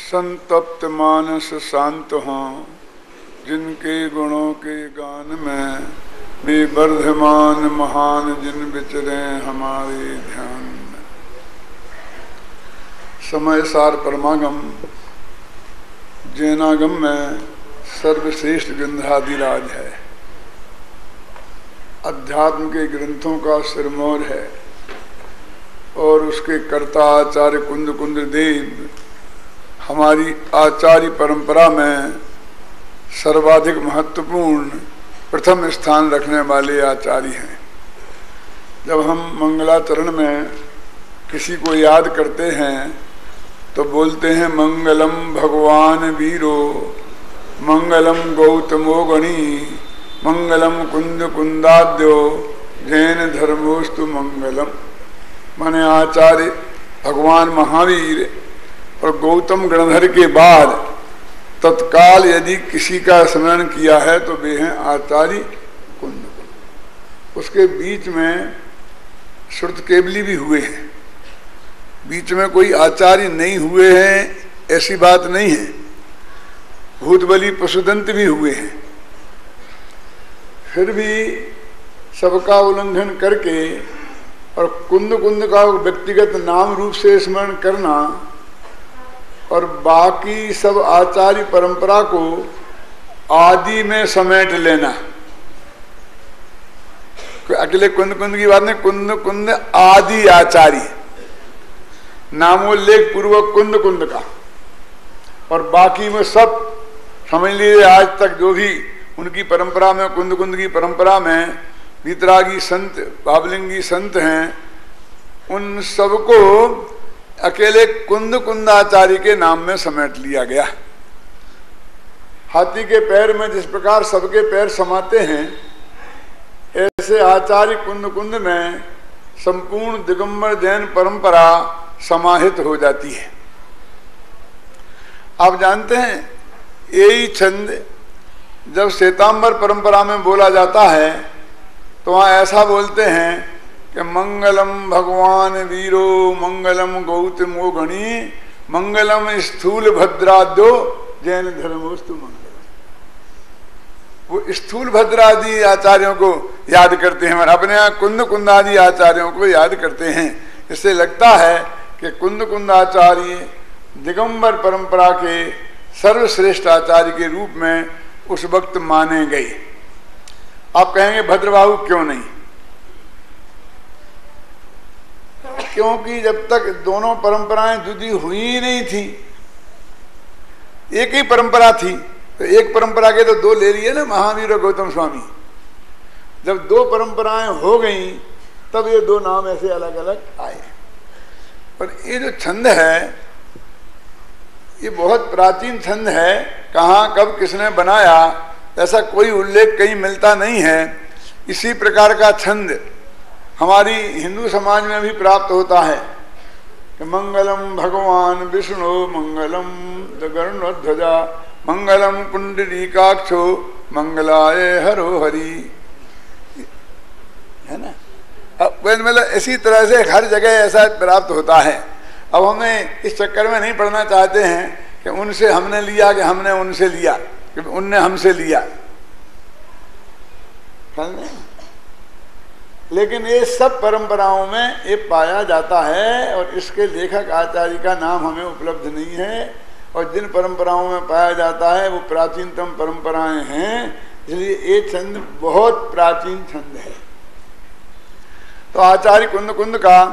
संतप्त मानस शांत हों, जिनके गुणों के गान में वे वर्धमान महान जिन विचरे हमारे ध्यान में। समय सार परमागम जैनागम में सर्वश्रेष्ठ ग्रंथाधिराज है, अध्यात्म के ग्रंथों का सिरमौर है और उसके कर्ता आचार्य कुंद कुंद देव हमारी आचार्य परंपरा में सर्वाधिक महत्वपूर्ण प्रथम स्थान रखने वाले आचार्य हैं। जब हम मंगलाचरण में किसी को याद करते हैं तो बोलते हैं मंगलम भगवान वीरो, मंगलम गौतमो गणी, मंगलम कुंद कुंदाद्यो, जैन धर्मोस्तु मंगलम। माने आचार्य भगवान महावीर और गौतम गणधर के बाद तत्काल यदि किसी का स्मरण किया है तो वे हैं आचार्य कुंद कुंद। उसके बीच में श्रुत केवली भी हुए हैं, बीच में कोई आचार्य नहीं हुए हैं ऐसी बात नहीं है। भूतबली पशुदंत भी हुए हैं, फिर भी सबका उल्लंघन करके और कुंद कुंद का व्यक्तिगत नाम रूप से स्मरण करना और बाकी सब आचार्य परंपरा को आदि में समेट लेना। अकेले कुंद कुंद की बात नहीं, कुंद कुंद आदि आचार्य, नामोल्लेख पूर्वक कुंद कुंद का, और बाकी में सब समझ लीजिए आज तक जो भी उनकी परंपरा में, कुंद कुंद की परंपरा में वीतरागी संत, बाबलिंगी संत हैं, उन सबको अकेले कुंद कुंदाचार्य के नाम में समेट लिया गया। हाथी के पैर में जिस प्रकार सबके पैर समाते हैं, ऐसे आचार्य कुंद कुंद में संपूर्ण दिगंबर जैन परंपरा समाहित हो जाती है। आप जानते हैं यही छंद जब श्वेतांबर परंपरा में बोला जाता है तो वहां ऐसा बोलते हैं कि मंगलम भगवान वीरो, मंगलम गौतमो गणी, मंगलम स्थूल भद्राद्यो, जैन धर्मोस्तु मंगलम। वो स्थूल भद्रादि आचार्यों को याद करते हैं, अपने यहाँ कुंद कुंदादि आचार्यों को याद करते हैं। इससे लगता है कि कुंद कुंदाचार्य दिगंबर परंपरा के सर्वश्रेष्ठ आचार्य के रूप में उस वक्त माने गए। आप कहेंगे भद्रबाहु क्यों नहीं? क्योंकि जब तक दोनों परंपराएं जुदी हुई ही नहीं थी, एक ही परंपरा थी, तो एक परंपरा के तो दो ले लिए ना, महावीर और गौतम स्वामी। जब दो परंपराएं हो गई तब ये दो नाम ऐसे अलग अलग आए। पर ये जो छंद है ये बहुत प्राचीन छंद है, कहाँ कब किसने बनाया ऐसा कोई उल्लेख कहीं मिलता नहीं है। इसी प्रकार का छंद हमारी हिंदू समाज में भी प्राप्त होता है कि मंगलम भगवान विष्णु, मंगलम गरुड़ध्वजा, मंगलम पुंडरीकाक्षो, मंगलाय हरो हरि, है ना। अब मतलब इसी तरह से हर जगह ऐसा प्राप्त होता है। अब हमें इस चक्कर में नहीं पढ़ना चाहते हैं कि उनसे हमने लिया कि हमने उनसे लिया कि उनने हमसे लिया, लेकिन ये सब परंपराओं में ये पाया जाता है और इसके लेखक आचार्य का नाम हमें उपलब्ध नहीं है। और जिन परंपराओं में पाया जाता है वो प्राचीनतम परंपराएं हैं, इसलिए ये छंद बहुत प्राचीन छंद है। तो आचार्य कुंद कुंद का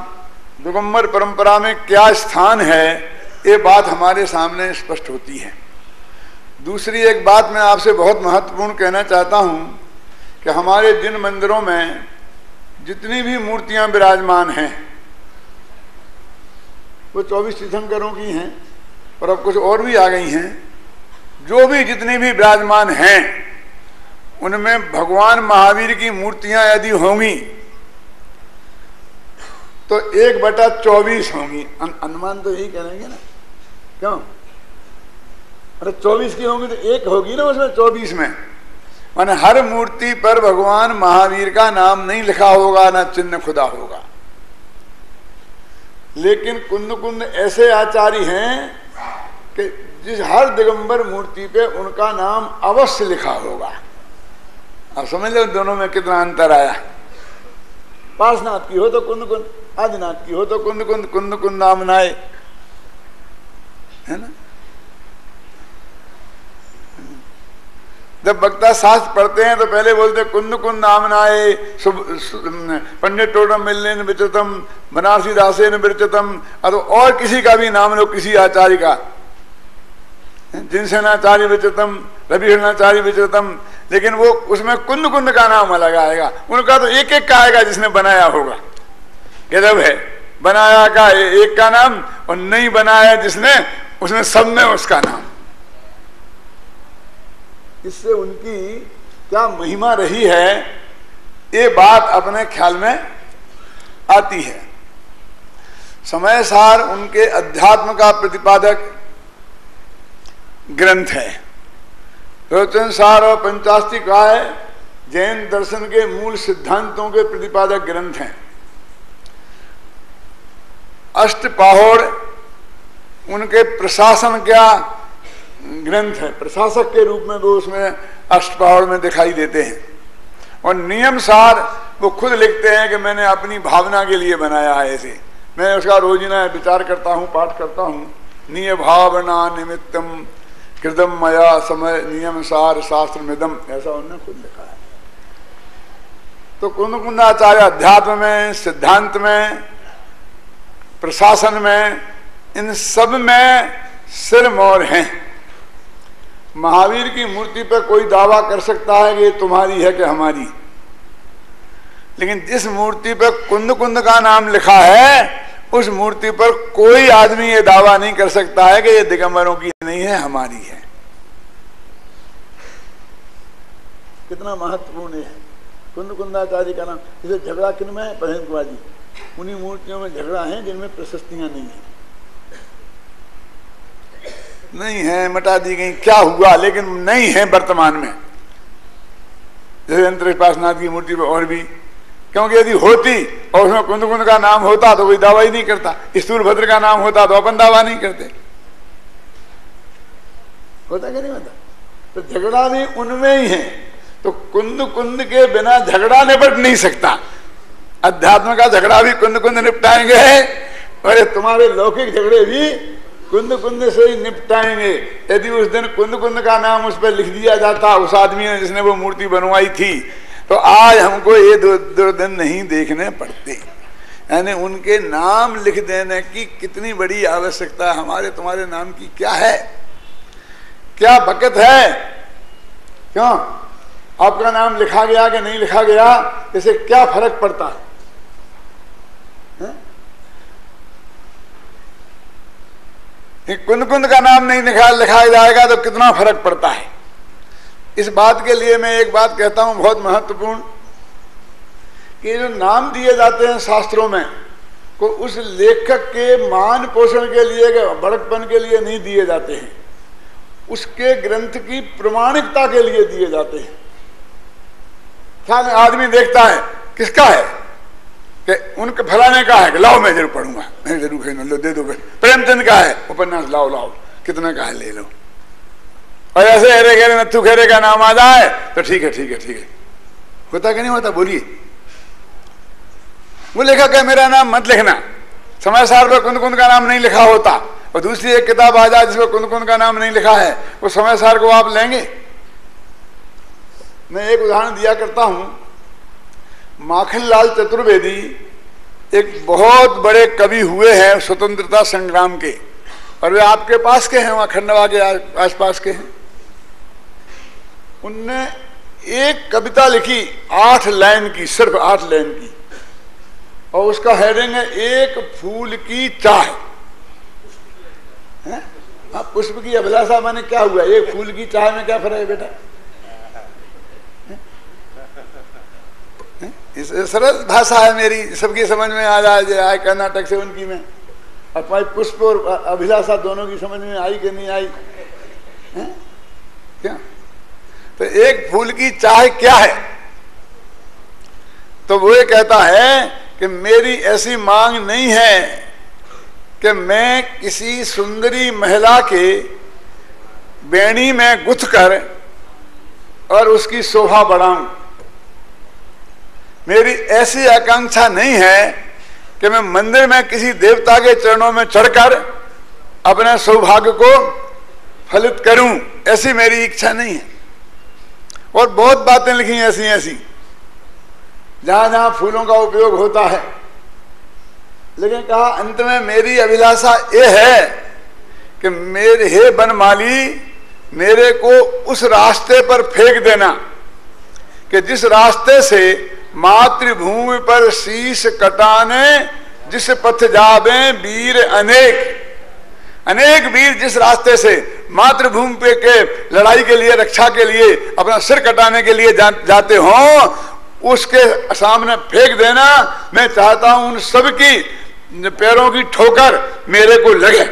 दिगंबर परंपरा में क्या स्थान है, ये बात हमारे सामने स्पष्ट होती है। दूसरी एक बात मैं आपसे बहुत महत्वपूर्ण कहना चाहता हूं कि हमारे जिन मंदिरों में जितनी भी मूर्तियां विराजमान हैं वो 24 तीर्थंकरों की हैं, और अब कुछ और भी आ गई हैं। जो भी जितनी भी विराजमान हैं उनमें भगवान महावीर की मूर्तियां यदि होंगी तो 1/24 होंगी। अनुमान तो यही करेंगे ना, क्यों? अरे 24 की होंगी तो एक होगी ना उसमें 24 में। माने हर मूर्ति पर भगवान महावीर का नाम नहीं लिखा होगा, ना चिन्ह खुदा होगा। लेकिन कुंद कुंद ऐसे आचार्य हैं कि जिस हर दिगंबर मूर्ति पे उनका नाम अवश्य लिखा होगा। आप समझ लो दोनों में कितना अंतर आया। पार्श्वनाथ की हो तो कुंद कुंद, आदिनाथ की हो तो कुंद कुंद, कुंद कुंद आमनाए, है ना। जब वक्ता शास्त्र पढ़ते हैं तो पहले बोलते कुंद कुंद आमनाए, पंडित टोटम मिलने विचतम, बनारसी दासे न विरचतम। अब और किसी का भी नाम लो, किसी आचार्य का, जिनसेनाचार्य विचतम, रविहरणाचार्य विचतम, लेकिन वो उसमें कुंद कुंद का नाम अलग आएगा। उनका तो एक एक का आएगा जिसने बनाया होगा। गजब है, बनाया का एक का नाम और नहीं बनाया जिसने, उसमें सब में उसका नाम। इससे उनकी क्या महिमा रही है, ये बात अपने ख्याल में आती है। समय सार उनके अध्यात्म का प्रतिपादक ग्रंथ है। प्रवचन सार और पंचास्तिकाय जैन दर्शन के मूल सिद्धांतों के प्रतिपादक ग्रंथ हैं। अष्टपाहोड़ उनके प्रशासन का ग्रंथ है, प्रशासक के रूप में वो उसमें अष्टपाहोड़ में दिखाई देते हैं। और नियम सार वो खुद लिखते हैं कि मैंने अपनी भावना के लिए बनाया है। ऐसे मैं उसका रोजाना विचार करता हूँ, पाठ करता हूँ। निय भावना निमित्तम कृदम मया समय नियम सार शास्त्र मिदम, ऐसा उन्होंने खुद लिखा है। तो कुंद कुंदाचार्य अध्यात्म में, सिद्धांत में, प्रशासन में, इन सब में सिरमौर हैं। महावीर की मूर्ति पर कोई दावा कर सकता है कि ये तुम्हारी है कि हमारी, लेकिन जिस मूर्ति पर कुंद कुंद का नाम लिखा है उस मूर्ति पर कोई आदमी ये दावा नहीं कर सकता है कि ये दिगंबरों की नहीं है, हमारी है। कितना महत्वपूर्ण है कुंद कुंदाचार्य का नाम। इसे झगड़ा किन में है? महेंद्र कुमार जी, उन्हीं मूर्तियों में झगड़ा है जिनमें प्रशस्तियां नहीं है, नहीं है, मटा दी गई, क्या हुआ, लेकिन नहीं है वर्तमान में। जैसे अंतरिक्षपासनाथ की मूर्ति पर और भी, क्योंकि यदि होती और उसमें कुंद कुंद का नाम होता तो कोई दावा ही नहीं करता। स्थूलभद्र का नाम होता तो अपन दावा नहीं करते। होता क्या नहीं होता? तो झगड़ा भी उनमें ही है। तो कुंद कुंद के बिना झगड़ा निपट नहीं सकता। अध्यात्म का झगड़ा भी कुंद कुंद निपटाएंगे, और तुम्हारे लौकिक झगड़े भी कुंद कुंद से ही निपटाएंगे। यदि उस दिन कुंद कुंद का नाम उस पर लिख दिया जाता, उस आदमी ने जिसने वो मूर्ति बनवाई थी, तो आज हमको ये दो दिन नहीं देखने पड़ते। यानी उनके नाम लिख देने की कितनी बड़ी आवश्यकता हमारे तुम्हारे नाम की क्या है, क्या बकत है? क्यों आपका नाम लिखा गया कि नहीं लिखा गया, इससे क्या फर्क पड़ता है? कुंद कुंद का नाम नहीं लिखाया जाएगा तो कितना फर्क पड़ता है। इस बात के लिए मैं एक बात कहता हूं बहुत महत्वपूर्ण, कि जो नाम दिए जाते हैं शास्त्रों में, को उस लेखक के मान पोषण के लिए, बड़कपन के लिए नहीं दिए जाते हैं, उसके ग्रंथ की प्रमाणिकता के लिए दिए जाते हैं। क्या आदमी देखता है किसका है, कि उनके फलाने का है, कि लाओ मैं जरूर पढ़ूंगा, मैं जरूर लो, दे दो। प्रेमचंद का है उपन्यास, लाओ लाओ, कितना का है ले लो। और ऐसे हेरे घेरे नत्थु खेरे का नाम आ जाए तो ठीक है ठीक है ठीक है। होता कि नहीं होता? बोलिए। वो लेखक है, मेरा नाम मत लिखना। समय सार पर कुंद कुंद का नाम नहीं लिखा होता, और दूसरी एक किताब आ जाए जिसमें कुंद कुंद का नाम नहीं लिखा है, वो समय सार को आप लेंगे? मैं एक उदाहरण दिया करता हूं। माखनलाल चतुर्वेदी एक बहुत बड़े कवि हुए हैं स्वतंत्रता संग्राम के, और वे आपके पास के हैं, वहां खंडवा के आसपास के हैं। उनने एक कविता लिखी 8 लाइन की, सिर्फ 8 लाइन की, और उसका हेडिंग है एक फूल की चाह। हाँ, पुष्प की अभिलाषा माने क्या हुआ? एक फूल की चाह में क्या फर्क है बेटा? इस सरल भाषा है मेरी, सबकी समझ में आ जाए। कर्नाटक से उनकी में, और पुष्प और अभिलाषा दोनों की समझ में आई कि नहीं आई? क्या? तो एक फूल की चाह क्या है? तो वो ये कहता है कि मेरी ऐसी मांग नहीं है कि मैं किसी सुंदरी महिला के बेणी में गुथ कर और उसकी शोभा बढ़ाऊं। मेरी ऐसी आकांक्षा नहीं है कि मैं मंदिर में किसी देवता के चरणों में चढ़कर अपने सौभाग्य को फलित करूं, ऐसी मेरी इच्छा नहीं है। और बहुत बातें लिखी ऐसी ऐसी जहां जहां फूलों का उपयोग होता है, लेकिन कहा अंत में मेरी अभिलाषा यह है कि मेरे हे बनमाली, मेरे को उस रास्ते पर फेंक देना कि जिस रास्ते से मातृभूमि पर शीश कटाने जिस पथ जावे वीर अनेक, अनेक वीर जिस रास्ते से मातृभूमि पे के लड़ाई के लिए, रक्षा के लिए, अपना सिर कटाने के लिए जाते हों, उसके सामने फेंक देना। मैं चाहता हूं उन सब की पैरों की ठोकर मेरे को लगे,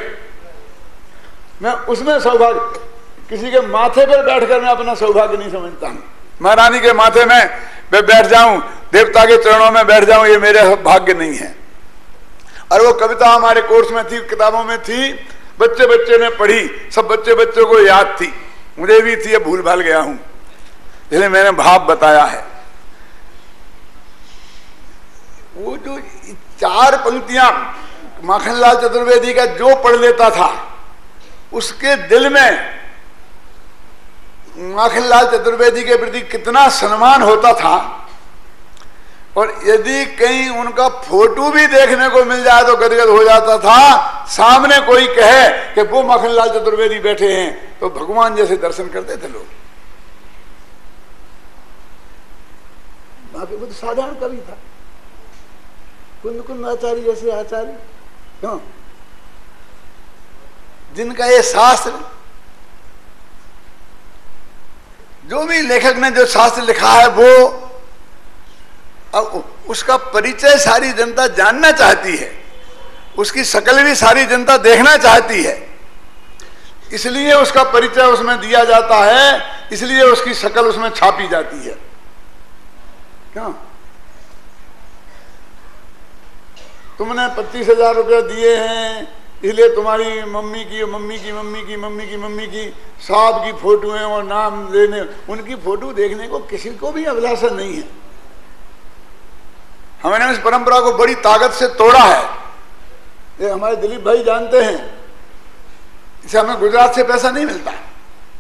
मैं उसमें सौभाग्य, किसी के माथे पर बैठकर मैं अपना सौभाग्य नहीं समझता हूं। महारानी के माथे में मैं बैठ जाऊं, देवता के चरणों में बैठ जाऊं, ये मेरे भाग्य नहीं है। और वो कविता हमारे कोर्स में थी, किताबों में थी, बच्चे बच्चे ने पढ़ी, सब बच्चे बच्चों को याद थी, मुझे भी थी, अब भूल भाल गया हूं, इसलिए मैंने भाव बताया है। वो जो 4 पंक्तियां माखनलाल चतुर्वेदी का जो पढ़ लेता था, उसके दिल में माखनलाल चतुर्वेदी के प्रति कितना सम्मान होता था। और यदि कहीं उनका फोटो भी देखने को मिल जाए तो गदगद हो जाता था। सामने कोई कहे कि वो माखनलाल चतुर्वेदी बैठे हैं तो भगवान जैसे दर्शन करते थे लोग। बाकी वो तो साधारण कवि था, कुंद कुंद आचार्य जैसे आचार्य, क्यों, जिनका ये शास्त्र, जो भी लेखक ने जो शास्त्र लिखा है वो, अब उसका परिचय सारी जनता जानना चाहती है, उसकी शक्ल भी सारी जनता देखना चाहती है, इसलिए उसका परिचय उसमें दिया जाता है, इसलिए उसकी शक्ल उसमें छापी जाती है। क्यों, तुमने 25,000 रुपया दिए हैं इसलिए तुम्हारी मम्मी की मम्मी की मम्मी की मम्मी की मम्मी की साहब की फोटो है और नाम लेने, उनकी फोटो देखने को किसी को भी अभिलाषा नहीं है। हमने इस परंपरा को बड़ी ताकत से तोड़ा है, ये हमारे दिलीप भाई जानते हैं। इसे हमें गुजरात से पैसा नहीं मिलता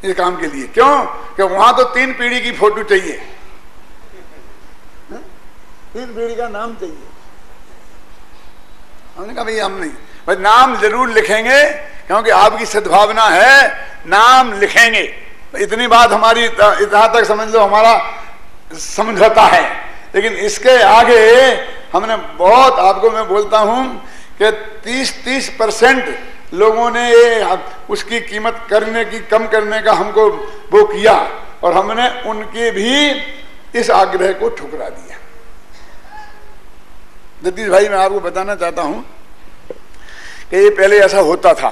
इस काम के लिए, क्यों कि वहां तो 3 पीढ़ी की फोटो चाहिए, 3 पीढ़ी का नाम चाहिए। हमने कहा भाई हम नहीं, भाई नाम जरूर लिखेंगे क्योंकि आपकी सद्भावना है, नाम लिखेंगे, इतनी बात हमारी, इतना तक समझ लो हमारा समझौता है। लेकिन इसके आगे हमने बहुत, आपको मैं बोलता हूं कि 30% लोगों ने उसकी कीमत करने की, कम करने का हमको वो किया, और हमने उनके भी इस आग्रह को ठुकरा दिया। जगदीश भाई, मैं आपको बताना चाहता हूं कि ये पहले ऐसा होता था।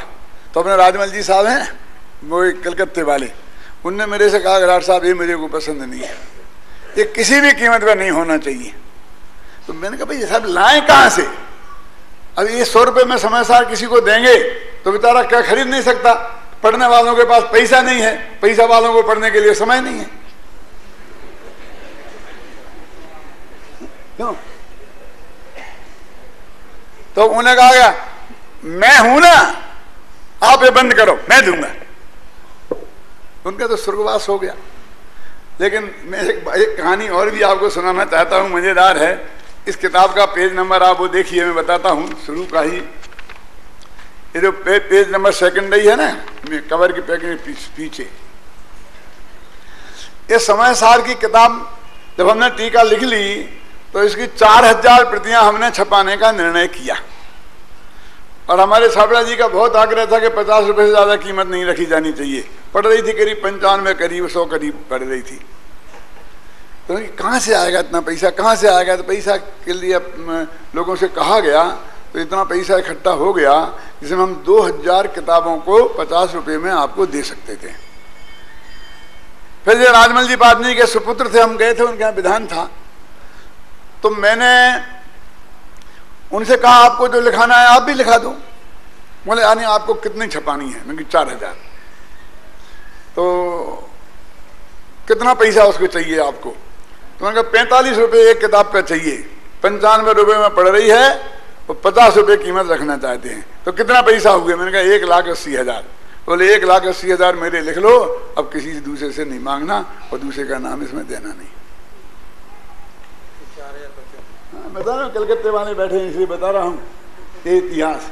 तो अपने राजमल जी साहब हैं, वो कलकत्ते वाले, उनने मेरे से कहा गराड़ साहब ये मेरे को पसंद नहीं है, ये किसी भी कीमत पर नहीं होना चाहिए। तो मैंने कहा भाई साहब लाएं कहां से, अब ये 100 रुपये में समय सार किसी को देंगे तो बेचारा क्या खरीद नहीं सकता, पढ़ने वालों के पास पैसा नहीं है, पैसा वालों को पढ़ने के लिए समय नहीं है। क्यों, तो उन्हें कहा गया मैं हूं ना, आप ये बंद करो, मैं दूंगा। उनका तो स्वर्गवास हो गया। लेकिन मैं एक कहानी और भी आपको सुनाना चाहता हूं, मजेदार है। इस किताब का पेज नंबर आप वो देखिए, मैं बताता हूं शुरू का ही। ये जो पेज नंबर 2 ही है ना, कवर की पैकेज पीछे, ये समय सार की किताब जब हमने टीका लिख ली तो इसकी 4000 प्रतियां हमने छपाने का निर्णय किया। और हमारे छाबड़ा जी का बहुत आग्रह था कि 50 रुपए से ज्यादा कीमत नहीं रखी जानी चाहिए। पड़ रही थी करीब 95, करीब 100 करीब पड़ रही थी। तो कहाँ से आएगा इतना पैसा, कहाँ से आएगा? तो पैसा के लिए लोगों से कहा गया तो इतना पैसा इकट्ठा हो गया जिसमें हम 2000 किताबों को 50 रुपए में आपको दे सकते थे। फिर जो राजमल जी पादनी के सुपुत्र थे, हम गए थे, उनके यहाँ विधान था, तो मैंने उनसे कहा आपको जो लिखाना है आप भी लिखा दो। बोले यानी आपको कितनी छपानी है? मैंने 4000। तो कितना पैसा उसको चाहिए आपको? तो मैंने कहा 45 रुपये एक किताब का चाहिए, 95 रुपये में पड़ रही है, और 50 रुपये कीमत रखना चाहते हैं, तो कितना पैसा हो गया? मैंने कहा 1,80,000। बोले 1,80,000 मेरे लिख लो, अब किसी से दूसरे से नहीं मांगना और दूसरे का नाम इसमें देना नहीं। बता रहा हूँ, कलकत्ते वाले बैठे हैं इसलिए बता रहा हूँ ये इतिहास।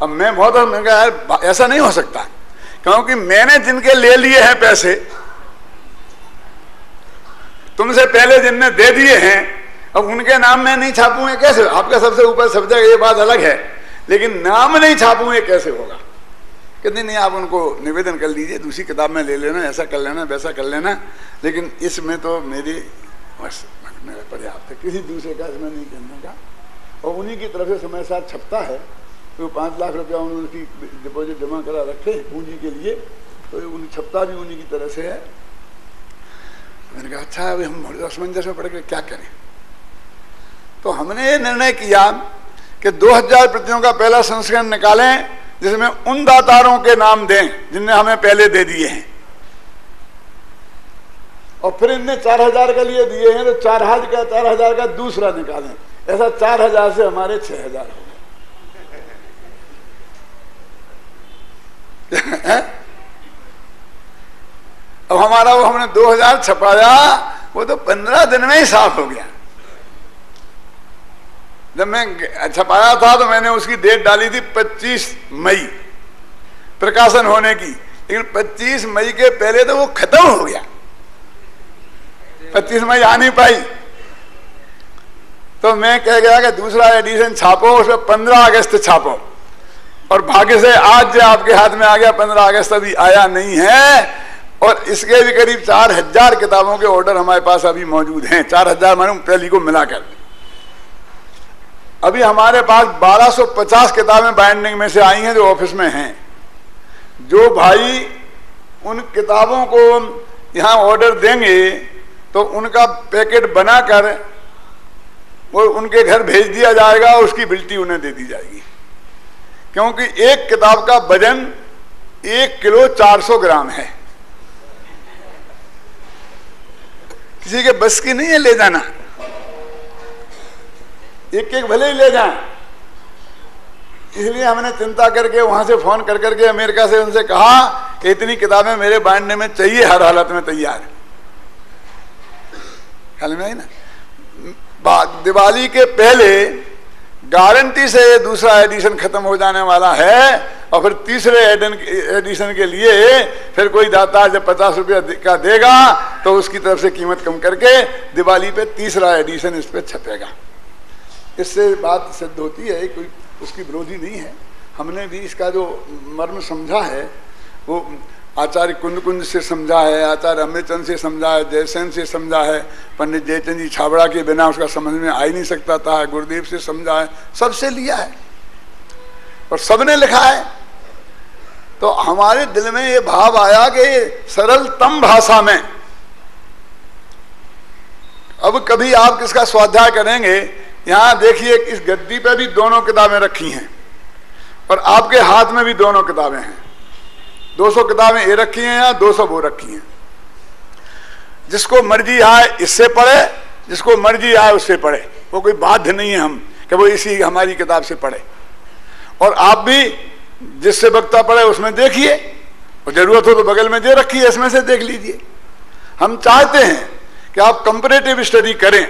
अब मैं बहुत मैंने कहा यार ऐसा नहीं हो सकता, क्योंकि मैंने जिनके ले लिए हैं पैसे, तुमसे पहले जिनने दे दिए हैं, अब उनके नाम में नहीं छापूंगे कैसे? आपका सबसे ऊपर सब जगह ये बात अलग है, लेकिन नाम नहीं छापूंगे कैसे होगा? कहते नहीं आप उनको निवेदन कर लीजिए, दूसरी किताब में ले लेना, ऐसा कर लेना, वैसा कर लेना, लेकिन इसमें तो मेरी बस मेरा पर्याप्त है, किसी दूसरे का इसमें नहीं करने का। और उन्हीं की तरफ से समय साथ छपता है, तो 5 लाख रुपया उन्होंने उसकी डिपॉजिट जमा करा रखे पूंजी के लिए, तो उन छपता भी उन्हीं की तरह से है। मैंने कहा अच्छा अभी हम असमंजस में पड़ के क्या करें? तो हमने ये निर्णय किया कि 2000 प्रतियों का पहला संस्करण निकालें, जिसमें उन दातारों के नाम दें जिनने हमें पहले दे दिए हैं, और फिर इनने 4000 के लिए दिए हैं, तो 4000 का दूसरा निकालें। ऐसा 4000 से हमारे 6000 हो गए। अब हमारा वो हमने 2000 छपाया, वो तो 15 दिन में ही साफ हो गया। जब मैं छपाया था तो मैंने उसकी डेट डाली थी 25 मई प्रकाशन होने की, लेकिन 25 मई के पहले तो वो खत्म हो गया, 25 मई आ नहीं पाई। तो मैं कह गया कि दूसरा एडिशन छापो, उसमें 15 अगस्त छापो, और भाग्य से आज जो आपके हाथ में आ गया 15 अगस्त अभी आया नहीं है, और इसके भी करीब 4000 किताबों के ऑर्डर हमारे पास अभी मौजूद हैं, 4000 मालूम पहली को मिलाकर। अभी हमारे पास 1250 किताबें बाइंडिंग में से आई हैं जो ऑफिस में हैं। जो भाई उन किताबों को यहाँ ऑर्डर देंगे तो उनका पैकेट बनाकर वो उनके घर भेज दिया जाएगा, और उसकी बिल्टी उन्हें दे दी जाएगी, क्योंकि एक किताब का वजन 1 किलो 400 ग्राम है। किसी के बस की नहीं है ले जाना, एक एक भले ही ले जाएं। इसलिए हमने चिंता करके वहां से फोन कर करके अमेरिका से उनसे कहा कि इतनी किताबें मेरे बांटने में चाहिए, हर हालत में तैयार। ख्याल में आई ना? दिवाली के पहले गारंटी से ये दूसरा एडिशन खत्म हो जाने वाला है, और फिर तीसरे एडिशन के लिए फिर कोई दाता जब 50 रुपया का देगा तो उसकी तरफ से कीमत कम करके दिवाली पे तीसरा एडिशन इस पे छपेगा। इससे बात सिद्ध होती है, कोई उसकी विरोधी नहीं है। हमने भी इसका जो मर्म समझा है वो आचार्य कुंद से समझा है, आचार्य अमृतचंद से समझा है, जयसेन से समझा है, पंडित जयचंद जी छाबड़ा के बिना उसका समझ में आ ही नहीं सकता था, गुरुदेव से समझा है, सबसे लिया है और सबने लिखा है। तो हमारे दिल में ये भाव आया कि सरलतम भाषा में, अब कभी आप किसका स्वाध्याय करेंगे, यहां देखिए इस गद्दी पे भी दोनों किताबें रखी हैं और आपके हाथ में भी दोनों किताबें हैं। 200 किताबें ये रखी हैं, यहाँ 200 वो रखी हैं। जिसको मर्जी आए इससे पढ़े, जिसको मर्जी आए उससे पढ़े, वो कोई बाध्य नहीं है हम कि वो इसी हमारी किताब से पढ़े। और आप भी जिससे वक्ता पढ़े उसमें देखिए, और जरूरत हो तो बगल में जो रखी है इसमें से देख लीजिए। हम चाहते हैं कि आप कंपैरेटिव स्टडी करें,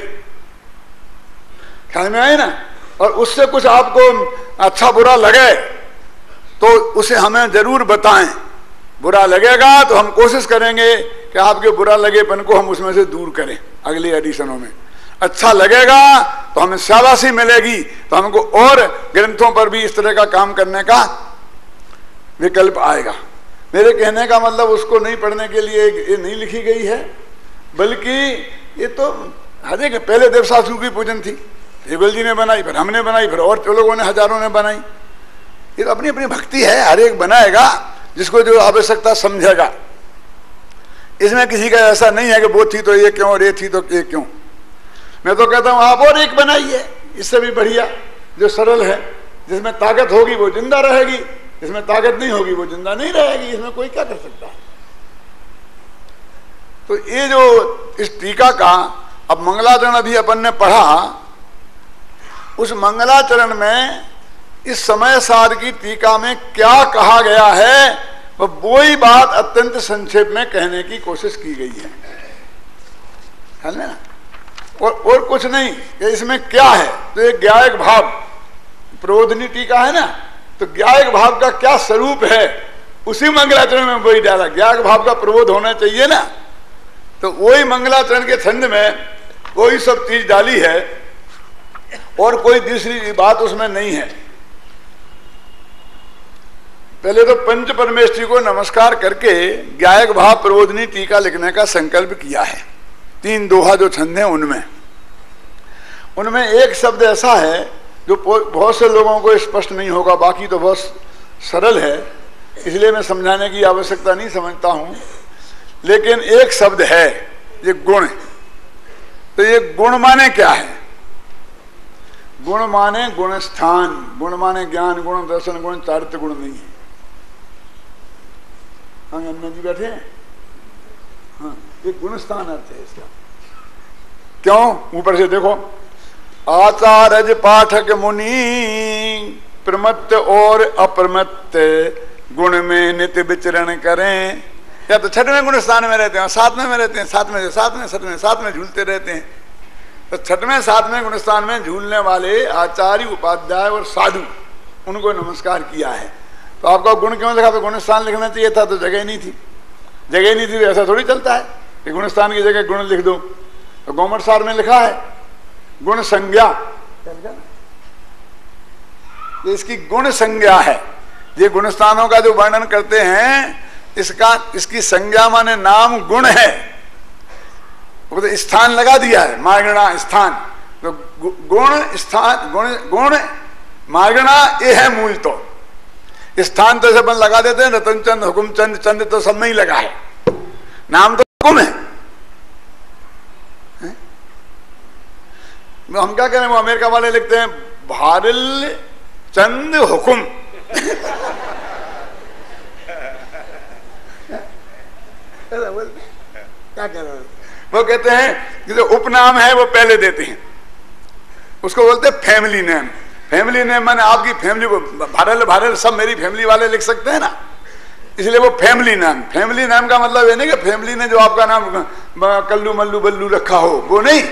ख्याल में आए ना, और उससे कुछ आपको अच्छा बुरा लगे तो उसे हमें जरूर बताएं। बुरा लगेगा तो हम कोशिश करेंगे कि आपके बुरा लगेपन को हम उसमें से दूर करें अगली एडिशनों में। अच्छा लगेगा तो हमें शाबाशी मिलेगी, तो हमको और ग्रंथों पर भी इस तरह का काम करने का विकल्प आएगा। मेरे कहने का मतलब उसको नहीं पढ़ने के लिए ये नहीं लिखी गई है, बल्कि ये तो हर एक पहले देवशास्त्रु की पूजन थी, देवल जी ने बनाई, फिर हमने बनाई, फिर और लोगों ने हजारों ने बनाई। ये तो अपनी अपनी भक्ति है, हर एक बनाएगा जिसको जो आवश्यकता समझेगा। इसमें किसी का ऐसा नहीं है कि वो थी तो ये क्यों और ये थी तो ये क्यों। मैं तो कहता हूं आप और एक बनाइए इससे भी बढ़िया, जो सरल है, जिसमें ताकत होगी वो जिंदा रहेगी, इसमें ताकत नहीं होगी, वो जिंदा नहीं रहेगी, इसमें कोई क्या कर सकता है। तो ये जो इस टीका का अब मंगलाचरण अभी अपन ने पढ़ा, उस मंगलाचरण में इस समय सार की टीका में क्या कहा गया है, वो ही बात अत्यंत संक्षेप में कहने की कोशिश की गई है ना। और कुछ नहीं कि इसमें क्या है। तो ये ज्ञायक भाव प्रबोधनी टीका है ना, तो ज्ञायक भाव का क्या स्वरूप है उसी मंगलाचरण में वही डाला। ज्ञायक भाव का प्रबोध होना चाहिए ना, तो वही मंगलाचरण के छंद में वही सब चीज डाली है, और कोई दूसरी बात उसमें नहीं है। पहले तो पंच परमेष्ठी को नमस्कार करके ज्ञायक भाव प्रबोधनी टीका लिखने का संकल्प किया है। 3 दोहा जो छंद हैं उनमें एक शब्द ऐसा है जो बहुत से लोगों को स्पष्ट नहीं होगा, बाकी तो बहुत सरल है, इसलिए मैं समझाने की आवश्यकता नहीं समझता हूं। लेकिन एक शब्द है, ये गुण। तो ये गुण माने क्या है? गुण माने गुण स्थान, गुण माने ज्ञान गुण, दर्शन गुण, चारित्र गुण नहीं है। हाँ, अन्य जी बैठे हैं। हाँ, ये गुण स्थान अर्थ है इसका। क्यों? ऊपर से देखो, आचार्य पाठक मुनि प्रमत्त और अप्रमत्त गुण में नित्य विचरण करें। या तो छठवें गुण स्थान में रहते हैं, सातवें में रहते हैं, साथ में झूलते रहते हैं। तो छठवें सातवें गुण स्थान में झूलने वाले आचार्य, उपाध्याय और साधु, उनको नमस्कार किया है। तो आपका गुण क्यों लिखा? तो गुण स्थान लिखना चाहिए था, तो जगह नहीं थी। जगह नहीं थी तो ऐसा थोड़ी चलता है कि गुण स्थान की जगह गुण लिख दो। तो गोमर सार में लिखा है गुण संज्ञा, ये इसकी गुण संज्ञा है। ये गुण स्थानों का जो वर्णन करते हैं, इसकी संज्ञा माने नाम गुण है, वो तो स्थान लगा दिया है, मार्गणा स्थान। तो गुण स्थान, गुण मार्गणा ये है मूल। तो स्थान तो अपन लगा देते हैं, रतन चंद, हुकुम चंद, चंद तो सब में ही लगा है, नाम तो हुकुम है। हम क्या करें, वो अमेरिका वाले लिखते हैं भारिल चंद हुकुम। क्या कह रहे? वो कहते हैं कि जो उपनाम है वो पहले देते हैं, उसको बोलते हैं फैमिली नेम। फैमिली नेम माने आपकी फैमिली को, भारल सब मेरी फैमिली वाले लिख सकते हैं ना, इसलिए वो फैमिली नाम। फैमिली नाम का मतलब ये नहीं कि फैमिली ने जो आपका नाम कल्लू मल्लू बल्लू रखा हो, वो नहीं।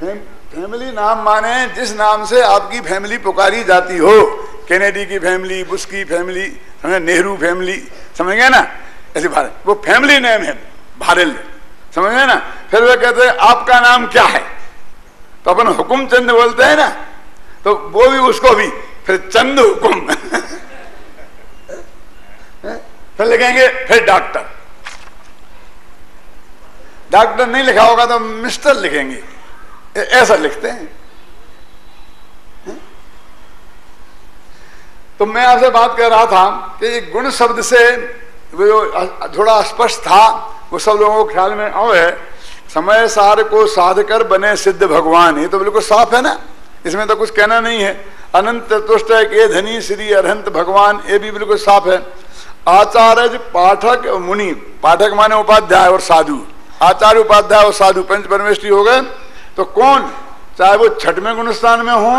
फैमिली नाम माने जिस नाम से आपकी फैमिली पुकारी जाती हो, कैनेडी की फैमिली, बुश की फैमिली, नेहरू फैमिली, समझ गए ना, ऐसे भारत, वो फैमिली नेम है भारल, समझ गए ना। फिर वो कहते हैं आपका नाम क्या है, तो अपन हुकुम चंद बोलते हैं ना, तो वो भी उसको भी फिर चंद हुकुम। फिर लिखेंगे फिर डॉक्टर। डॉक्टर नहीं लिखा होगा तो मिस्टर लिखेंगे, ऐसा लिखते हैं। तो मैं आपसे बात कर रहा था कि गुण शब्द से वो थोड़ा अस्पष्ट था, वो सब लोगों को ख्याल में आए। समय सार को साध कर बने सिद्ध भगवान, ये तो बिल्कुल साफ है ना, इसमें तो कुछ कहना नहीं है। अनंत तुष्ट के धनी श्री अरहंत भगवान, ये भी बिल्कुल साफ है। आचार्य पाठक मुनि, पाठक माने उपाध्याय और साधु, आचार्य उपाध्याय और साधु पंच परमेष्ठी हो गए। तो कौन, चाहे वो छठवें गुणस्थान में हो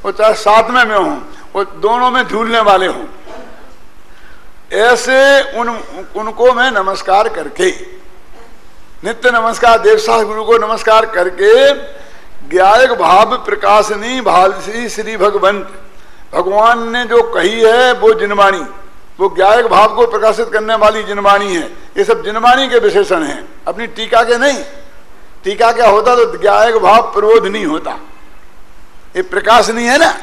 और चाहे सातवें में हो, वो दोनों में झूलने वाले हों, ऐसे उनको मैं नमस्कार करके, नित्य नमस्कार देवसास गुरु को नमस्कार करके, ज्ञायक भाव प्रकाशनी भालसी श्री भगवंत, भगवान ने जो कही है वो जिनवाणी, वो ज्ञायक भाव को प्रकाशित करने वाली जिनवाणी है। ये सब जिनवाणी के विशेषण हैं, अपनी टीका के नहीं। टीका क्या होता तो ज्ञायक भाव प्रबोध नहीं होता, ये प्रकाश नहीं है ना,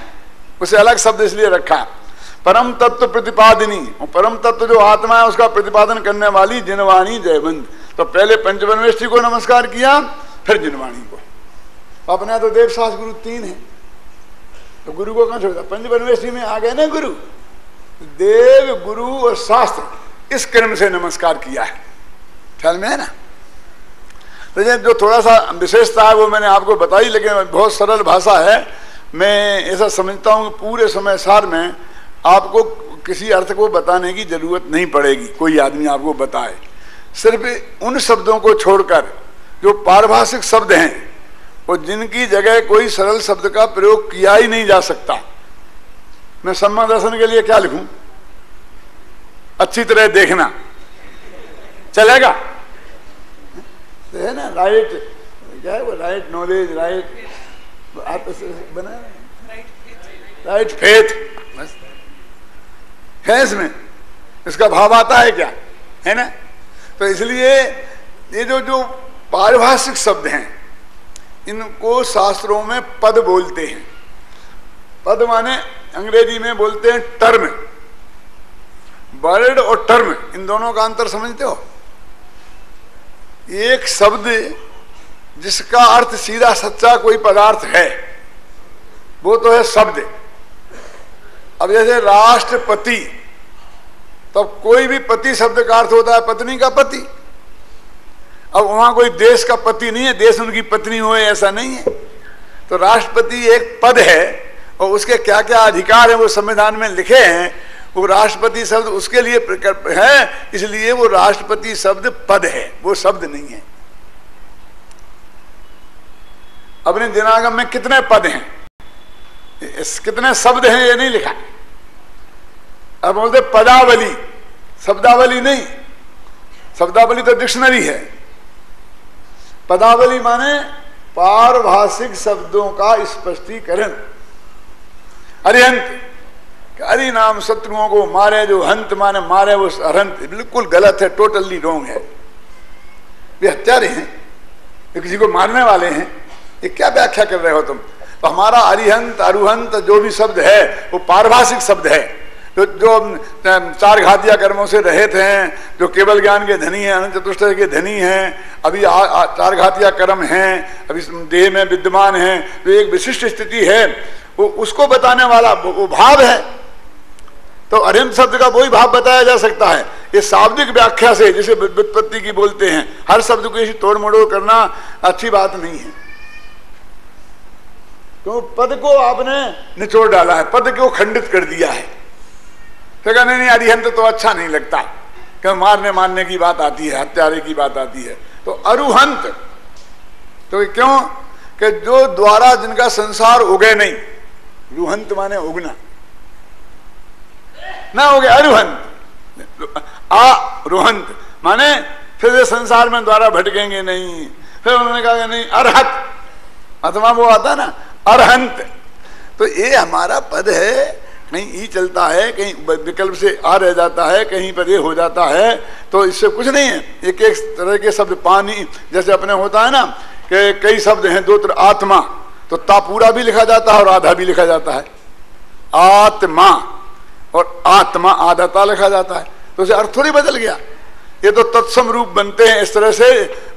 उसे अलग शब्द इसलिए रखा। परम तत्व प्रतिपादिनी, परम तत्व जो आत्मा है उसका प्रतिपादन करने वाली जिनवाणी जयवंत। तो पहले पंचपरमेष्ठी को नमस्कार किया, फिर जिनवाणी को। अपने तो देवशास गुरु 3 है, तो गुरु को कहां छोड़ा? पंचपरमेष्ठी में आ गए ना गुरु, देव गुरु और शास्त्र, इस क्रम से नमस्कार किया है, ख्याल में है ना। तो ये जो थोड़ा सा विशेषता है वो मैंने आपको बताई, लेकिन बहुत सरल भाषा है, मैं ऐसा समझता हूं कि पूरे समय सार में आपको किसी अर्थ को बताने की जरूरत नहीं पड़ेगी, कोई आदमी आपको बताए। सिर्फ उन शब्दों को छोड़कर जो पारिभाषिक शब्द हैं और जिनकी जगह कोई सरल शब्द का प्रयोग किया ही नहीं जा सकता। मैं सम्मा दर्शन के लिए क्या लिखूं? अच्छी तरह देखना चलेगा? तो है ना, राइट क्या है वो, राइट नॉलेज, राइट आप बना राइट फेथ, बस है इसमें, इसका भाव आता है क्या, है ना? तो इसलिए ये जो पारिभाषिक शब्द हैं इनको शास्त्रों में पद बोलते हैं। पद माने अंग्रेजी में बोलते हैं टर्म। वर्ड और टर्म, इन दोनों का अंतर समझते हो? एक शब्द जिसका अर्थ सीधा सच्चा कोई पदार्थ है वो तो है शब्द। अब जैसे राष्ट्रपति, तब कोई भी पति शब्द का अर्थ होता है पत्नी का पति। अब वहां कोई देश का पति नहीं है, देश उनकी पत्नी हो ऐसा नहीं है। तो राष्ट्रपति एक पद है और उसके क्या क्या अधिकार है वो संविधान में लिखे हैं। वो राष्ट्रपति शब्द उसके लिए है, इसलिए वो राष्ट्रपति शब्द पद है, वो शब्द नहीं है। अपने दिनागम में कितने पद हैं, कितने शब्द हैं ये नहीं लिखा। अब बोलते पदावली, शब्दावली नहीं। शब्दावली तो डिक्शनरी है। पदावली माने पारिभाषिक शब्दों का स्पष्टीकरण। अरिहंत, हरि नाम शत्रुओं को मारे, जो हंत माने मारे वो अरहंत, बिल्कुल गलत है, टोटली रॉन्ग है। वे हत्यारे हैं, वे किसी को मारने वाले हैं। ये क्या व्याख्या कर रहे हो तुम? तो हमारा अरिहंत अरुहंत जो भी शब्द है वो पारिभाषिक शब्द है। जो चार घातिया कर्मों से रहित हैं, जो केवल ज्ञान के धनी हैं, अनंत चतुष्टय के धनी हैं, अभी चार घातिया कर्म हैं, अभी देह में विद्यमान हैं, जो एक विशिष्ट स्थिति है वो उसको बताने वाला वो भाव है। तो अरिहंत शब्द का वही भाव बताया जा सकता है। ये शाब्दिक व्याख्या से, जिसे व्युत्पत्ति की बोलते हैं, हर शब्द को ऐसी तोड़ मड़ोड़ करना अच्छी बात नहीं है। तो पद को आपने निचोड़ डाला है, पद को खंडित कर दिया है। तो कहने नहीं, अरिहंत तो अच्छा नहीं लगता, क्यों मारने की बात आती है, हत्यारे की बात आती है। तो अरुहंत तो क्यों कि जो द्वारा जिनका संसार उगे नहीं। रुहंत माने उगना ना, हो गया अरुहंत। रुहंत माने फिर ये संसार में द्वारा भटकेंगे नहीं। फिर उन्होंने कहा नहीं अरहत, अथवा वो आता ना अरहंत। तो ये हमारा पद है, कहीं ई चलता है, कहीं विकल्प से आ रह जाता है, कहीं पर ये हो जाता है। तो इससे कुछ नहीं है। एक एक तरह के शब्द, पानी जैसे अपने होता है ना कि कई शब्द हैं, दो तरह, आत्मा तो ता पूरा भी लिखा जाता है और आधा भी लिखा जाता है। आत्मा और आत्मा आधा ता लिखा जाता है, तो उसे अर्थ थोड़ी बदल गया। ये तो तत्सम रूप बनते हैं इस तरह से।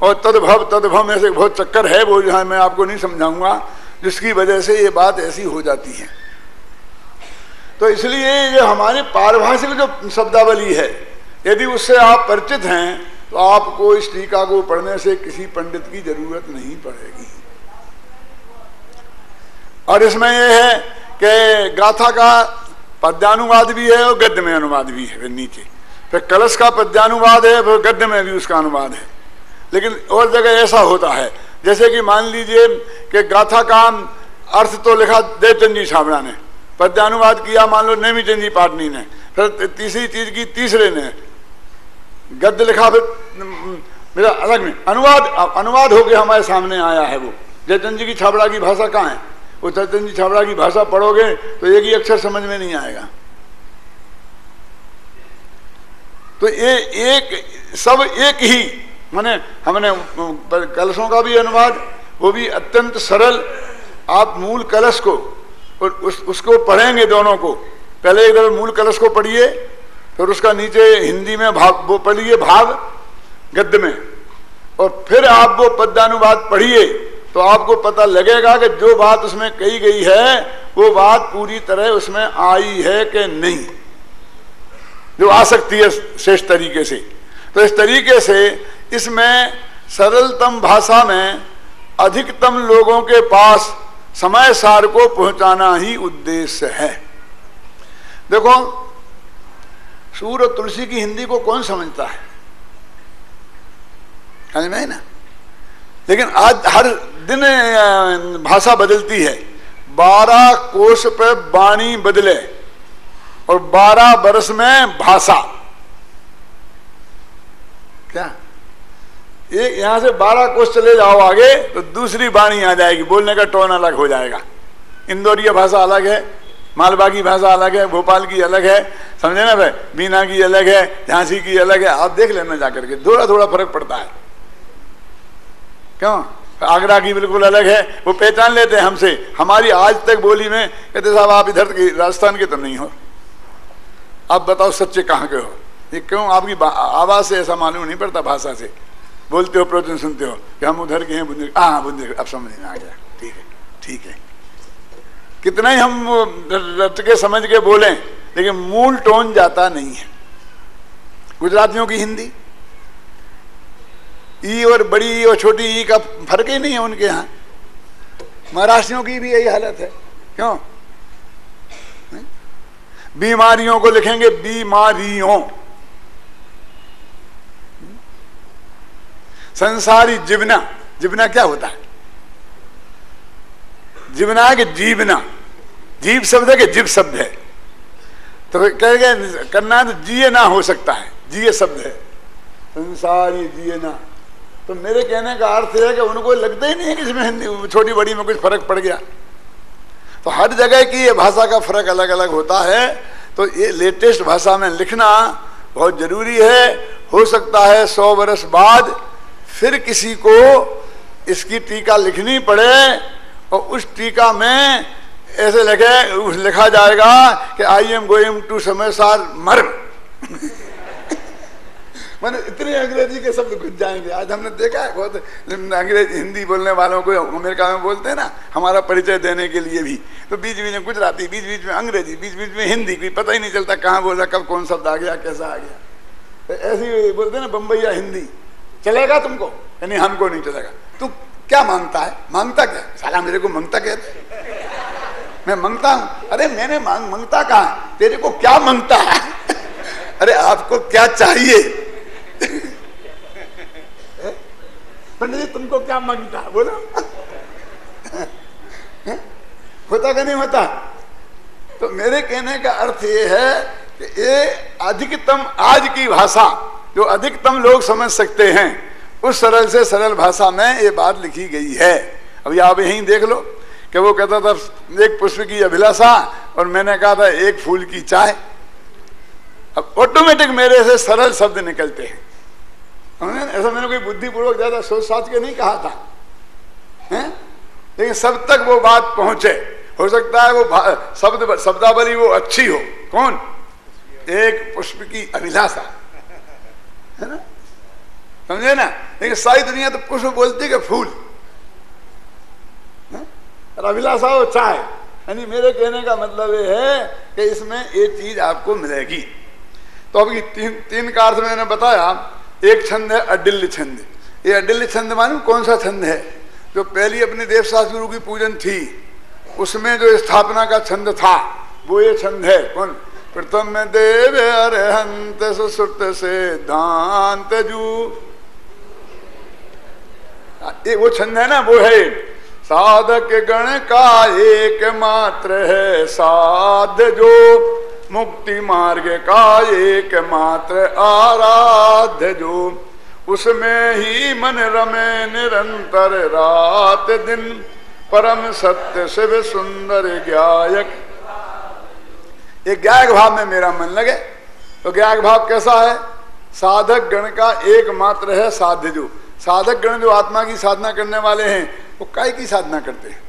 और तदभव ऐसे बहुत चक्कर है, वो जो है मैं आपको नहीं समझाऊंगा, जिसकी वजह से ये बात ऐसी हो जाती है। तो इसलिए ये हमारे पारिभाषिक जो शब्दावली है, यदि उससे आप परिचित हैं तो आपको इस टीका को पढ़ने से किसी पंडित की जरूरत नहीं पड़ेगी। और इसमें यह है कि गाथा का पद्यानुवाद भी है और गद्य में अनुवाद भी है नीचे। फिर कलश का पद्यानुवाद है, फिर गद्य में भी उसका अनुवाद है। लेकिन और जगह ऐसा होता है, जैसे कि मान लीजिए कि गाथा का अर्थ तो लिखा देवचंद जी छाबड़ा ने, पद्यानुवाद किया मान लो नेमीचंद जी पाटनी ने, फिर तीसरी चीज की तीसरे ने, गद्य लिखा फिर मेरा अलग में अनुवाद होकर हमारे सामने आया है। वो जयचंद जी की छाबड़ा की भाषा कहाँ है? वो जयचंद जी छाबड़ा की भाषा पढ़ोगे तो एक ही अक्षर समझ में नहीं आएगा। तो ये एक सब एक ही, माने हमने कलशों का भी अनुवाद, वो भी अत्यंत सरल। आप मूल कलश को और उसको पढ़ेंगे दोनों को, पहले एक दफे मूल कलश को पढ़िए, फिर उसका नीचे हिंदी में भाव वो पढ़िए, भाव गद्य में, और फिर आप वो पद्यानुवाद पढ़िए तो आपको पता लगेगा कि जो बात उसमें कही गई है वो बात पूरी तरह उसमें आई है कि नहीं, जो आ सकती है श्रेष्ठ तरीके से। तो इस तरीके से इसमें सरलतम भाषा में अधिकतम लोगों के पास समय सार को पहुंचाना ही उद्देश्य है। देखो, सूर और तुलसी की हिंदी को कौन समझता है, समझ में है ना। लेकिन आज हर दिन भाषा बदलती है। 12 कोश पे वाणी बदले और 12 बरस में भाषा। क्या एक यहां से 12 कोश चले जाओ आगे तो दूसरी वाणी आ जाएगी, बोलने का टोन अलग हो जाएगा। इंदौरिया भाषा अलग है, मालवा की भाषा अलग है, भोपाल की अलग है, समझे ना भाई, बीना की अलग है, झांसी की अलग है। आप देख लेना जाकर के, थोड़ा थोड़ा फर्क पड़ता है। क्यों? आगरा की बिल्कुल अलग है, वो पहचान लेते हैं हमसे। हमारी आज तक बोली में कहते साहब आप इधर के राजस्थान के तो नहीं हो, आप बताओ सच्चे कहाँ के हो। ये क्यों? आपकी आवाज से ऐसा मालूम नहीं पड़ता, भाषा से बोलते हो, प्रवचन सुनते हो कि हम उधर के हैं, बुंदेलखंड। हाँ बुंदेलखंड, अब समझ में आ गया, ठीक है ठीक है। कितना ही हम रट के समझ के बोलें, लेकिन मूल टोन जाता नहीं है। गुजरातियों की हिंदी, ई और बड़ी ई और छोटी ई का फर्क ही नहीं है उनके यहाँ। महाराष्ट्रियों की भी यही हालत है। क्यों? बीमारियों को लिखेंगे बीमारियों। संसारी जीवना, जीवना क्या होता है? जीवना है कि जीवना, जीव शब्द है कि जीव शब्द है। तो कहेंगे करना तो जिए ना हो सकता है, जिए शब्द है, संसारी जिए ना। तो मेरे कहने का अर्थ है कि उनको लगता ही नहीं है कि इसमें हिंदी छोटी बड़ी में कुछ फर्क पड़ गया। तो हर जगह की ये भाषा का फर्क अलग अलग होता है। तो ये लेटेस्ट भाषा में लिखना बहुत जरूरी है। हो सकता है 100 वर्ष बाद फिर किसी को इसकी टीका लिखनी पड़े और उस टीका में ऐसे लिखा जाएगा कि I am going to Samaysar मर। मैंने इतने अंग्रेजी के शब्द घुस जाएंगे। आज हमने देखा है बहुत अंग्रेजी हिंदी बोलने वालों को अमेरिका में बोलते हैं ना, हमारा परिचय देने के लिए भी, तो बीच बीच में गुजराती, बीच बीच में अंग्रेजी, बीच बीच में हिंदी, कोई पता ही नहीं चलता कहाँ बोला, कब कौन शब्द आ गया, कैसा आ गया। तो ऐसे ही बोलते हैं ना बम्बईया हिंदी, चलेगा तुमको? नहीं, हमको नहीं चलेगा। तू क्या मांगता है? मांगता क्या? साला मेरे को मांगता कहते, मैं मांगता हूं। अरे मैंने मांगता कहाँ, तेरे को क्या मांगता है? अरे आपको क्या चाहिए? पंडित जी तुमको क्या मांगता है, बोलो। होता कि नहीं होता? तो मेरे कहने का अर्थ ये है कि ये अधिकतम आज की भाषा जो अधिकतम लोग समझ सकते हैं, उस सरल से सरल भाषा में ये बात लिखी गई है। अभी आप यहीं देख लो कि वो कहता था एक पुष्प की अभिलाषा और मैंने कहा था एक फूल की चाय। अब ऑटोमेटिक मेरे से सरल शब्द निकलते हैं। ऐसा मैंने कोई बुद्धिपूर्वक ज्यादा सोच साच के नहीं कहा था, हैं? लेकिन सब तक वो बात पहुंचे। हो सकता है वो शब्दावली वो अच्छी हो। कौन? एक पुष्प की अभिलाषा, है ना, समझे ना। लेकिन सारी दुनिया तो पुष्प बोलती है फूल, और अभिलाषा हो चाय। यानी मेरे कहने का मतलब ये है कि इसमें ये चीज आपको मिलेगी। तो अभी तीन का अर्थ मैंने बताया। एक छंद है अडिल्य छंद। ये अडिल्य छंद मालूम कौन सा छंद है? जो पहली अपनी देवशास्त्र गुरु की पूजन थी उसमें जो स्थापना का छंद था वो ये छंद है। कौन? प्रथम देव अरहंत सुसुत से दांत जू, ये वो छंद है ना, वो है। साधक गण का एक मात्र है साध, जो मुक्ति मार्ग का एक मात्र आराध्य, जो उसमें ही मन रमे निरंतर रात दिन, परम सत्य शिव सुंदर गायक। एक गायक भाव में मेरा मन लगे। तो गायक भाव कैसा है? साधक गण का एक मात्र है साध्य। जो साधक गण जो आत्मा की साधना करने वाले हैं वो काय की साधना करते हैं?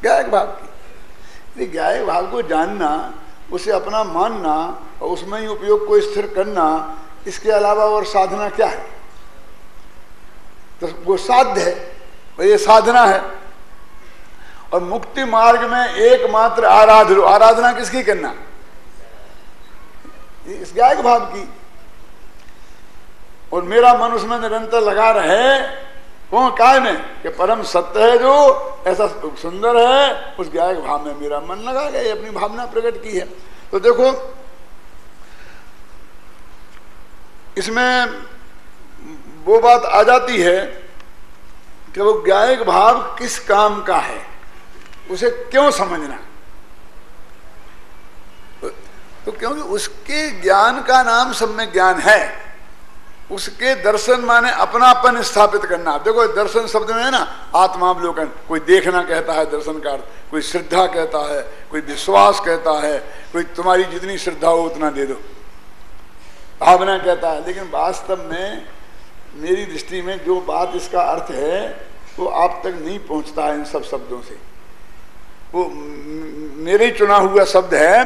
गायक भाव की। गायक भाव को जानना, उसे अपना मानना और उसमें ही उपयोग को स्थिर करना, इसके अलावा और साधना क्या है? तो वो साध्य है, ये साधना है। और मुक्ति मार्ग में एकमात्र आराधना। आराधना किसकी करना? इस गायक भाव की। और मेरा मन उसमें निरंतर लगा रहे, कौन काय में कि परम सत्य है जो ऐसा सुंदर है, उस गायक भाव में मेरा मन लगा गया, अपनी भावना प्रकट की है। तो देखो इसमें वो बात आ जाती है कि वो गायक भाव किस काम का है, उसे क्यों समझना। तो क्योंकि उसके ज्ञान का नाम सब में ज्ञान है, उसके दर्शन माने अपनापन स्थापित करना। देखो दर्शन शब्द में है ना आत्मावलोकन, कोई देखना कहता है दर्शन का अर्थ, कोई श्रद्धा कहता है, कोई विश्वास कहता है, कोई तुम्हारी जितनी श्रद्धा हो उतना दे दो, भावना कहता है। लेकिन वास्तव में मेरी दृष्टि में जो बात इसका अर्थ है वो आप तक नहीं पहुंचता है इन सब शब्दों से। वो मेरे चुना हुआ शब्द है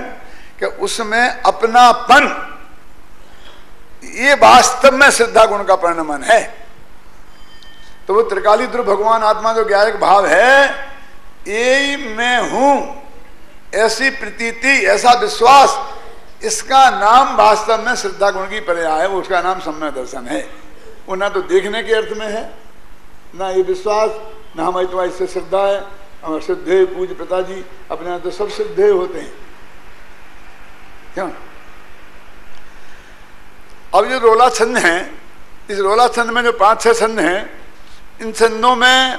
कि उसमें अपनापन, ये वास्तव में श्रद्धा गुण का परिणमन है। तो वो त्रिकाली ध्रुव भगवान आत्मा जो गायक भाव है, ये मैं हूं ऐसी प्रतीति, ऐसा विश्वास, इसका नाम वास्तव में श्रद्धा गुण की पर्याय है। उसका नाम सम्यक दर्शन है। वो ना तो देखने के अर्थ में है, ना ये विश्वास, ना हमारी तुम्हारी इससे श्रद्धा है। हमारे श्रद्धेय पूज्य पिताजी अपने यहाँ तो सब श्रद्धेय होते हैं, क्यों? अब जो रोला छंद है, इस रोला छंद में जो 5-6 छंद हैं, इन छंदों में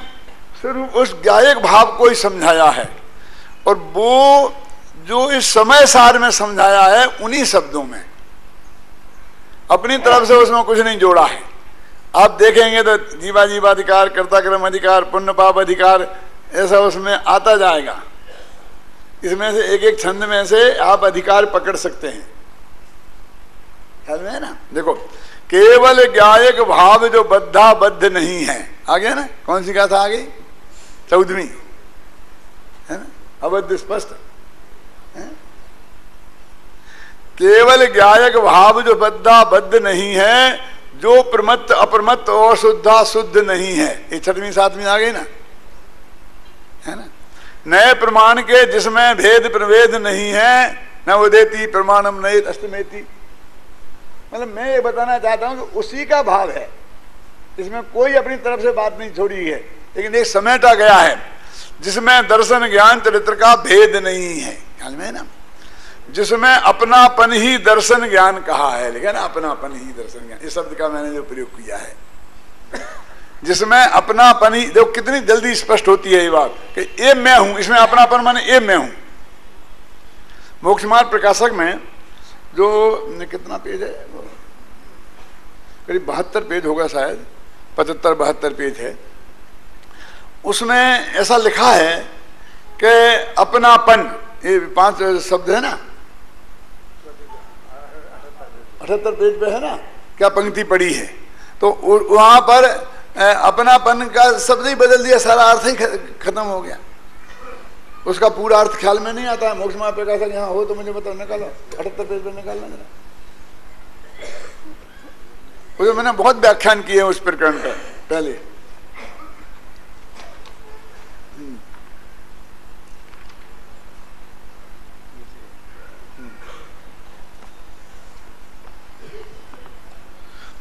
सिर्फ उस गायक भाव को ही समझाया है, और वो जो इस समय सार में समझाया है उन्हीं शब्दों में, अपनी तरफ से उसमें कुछ नहीं जोड़ा है। आप देखेंगे तो जीवा जीवाधिकार, कर्ता कर्म अधिकार, पुण्य पाप अधिकार, ऐसा उसमें आता जाएगा। इसमें से एक एक छंद में से आप अधिकार पकड़ सकते हैं, ख्याल में है ना। देखो केवल गायक भाव जो बद्धा बद्ध नहीं है, आ गया ना। कौन सी गाथा आ गई? 14वीं है ना, अबद्ध स्पष्ट है? केवल गायक भाव जो बद्धा बद्ध नहीं है, जो प्रमत्त अप्रमत्त और शुद्धा शुद्ध नहीं है। ये 6वीं 7वीं आ गई ना, है ना। नए प्रमाण के जिसमें भेद प्रभेद नहीं है, न उदेति प्रमाणम नए अष्टमेति। मतलब मैं ये बताना चाहता हूं कि उसी का भाव है, इसमें कोई अपनी तरफ से बात नहीं छोड़ी है, लेकिन एक समेटा गया है जिसमें दर्शन ज्ञान चरित्र का भेद नहीं है, ख्याल में है ना। जिसमें अपनापन ही दर्शन ज्ञान कहा है, लेकिन अपनापन ही दर्शन ज्ञान, इस शब्द का मैंने जो प्रयोग किया है, जिसमें अपनापन ही, देखो कितनी जल्दी स्पष्ट होती है ये बात कि ये मैं हूं, इसमें अपनापन माने ये मैं हूं। मोक्ष मार्ग प्रकाशक में जो कितना पेज है, करीब 72 पेज होगा शायद, 75-72 पेज है। उसमें ऐसा लिखा है कि अपनापन, ये 5 शब्द है ना, 78 पेज पे है ना, क्या पंक्ति पड़ी है, तो वहां पर अपनापन का शब्द ही बदल दिया, सारा अर्थ ही खत्म हो गया। उसका पूरा अर्थ ख्याल में नहीं आता है। मोक्ष मार्ग प्रकाशक यहाँ हो तो मुझे बताओ, निकालो 78 पेज पे निकालना जरा। तो मैंने बहुत व्याख्यान किए उस प्रकरण पर पहले।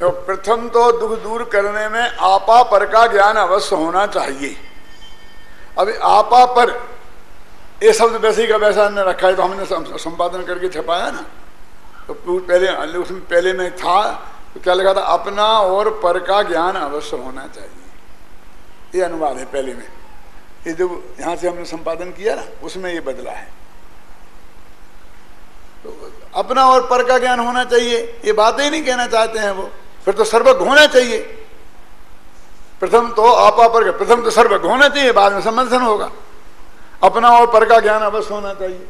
तो प्रथम तो दुख दूर करने में आपा पर का ज्ञान अवश्य होना चाहिए। अभी आपा पर ये शब्द वैसे ही का वैसा ने रखा है, तो हमने संपादन करके छपाया ना, तो पहले उसमें पहले में था तो क्या लिखा था, अपना और पर का ज्ञान अवश्य होना चाहिए। ये अनुवाद है पहले में, ये जो यहां से हमने संपादन किया ना उसमें ये बदला है। तो अपना और पर का ज्ञान होना चाहिए, ये बातें ही नहीं कहना चाहते हैं वो। फिर तो सर्वज्ञ होना चाहिए। प्रथम तो आपा पर, प्रथम तो सर्वज्ञ होना चाहिए, बाद में समर्थन होगा। अपना और पर का ज्ञान अवश्य होना चाहिए।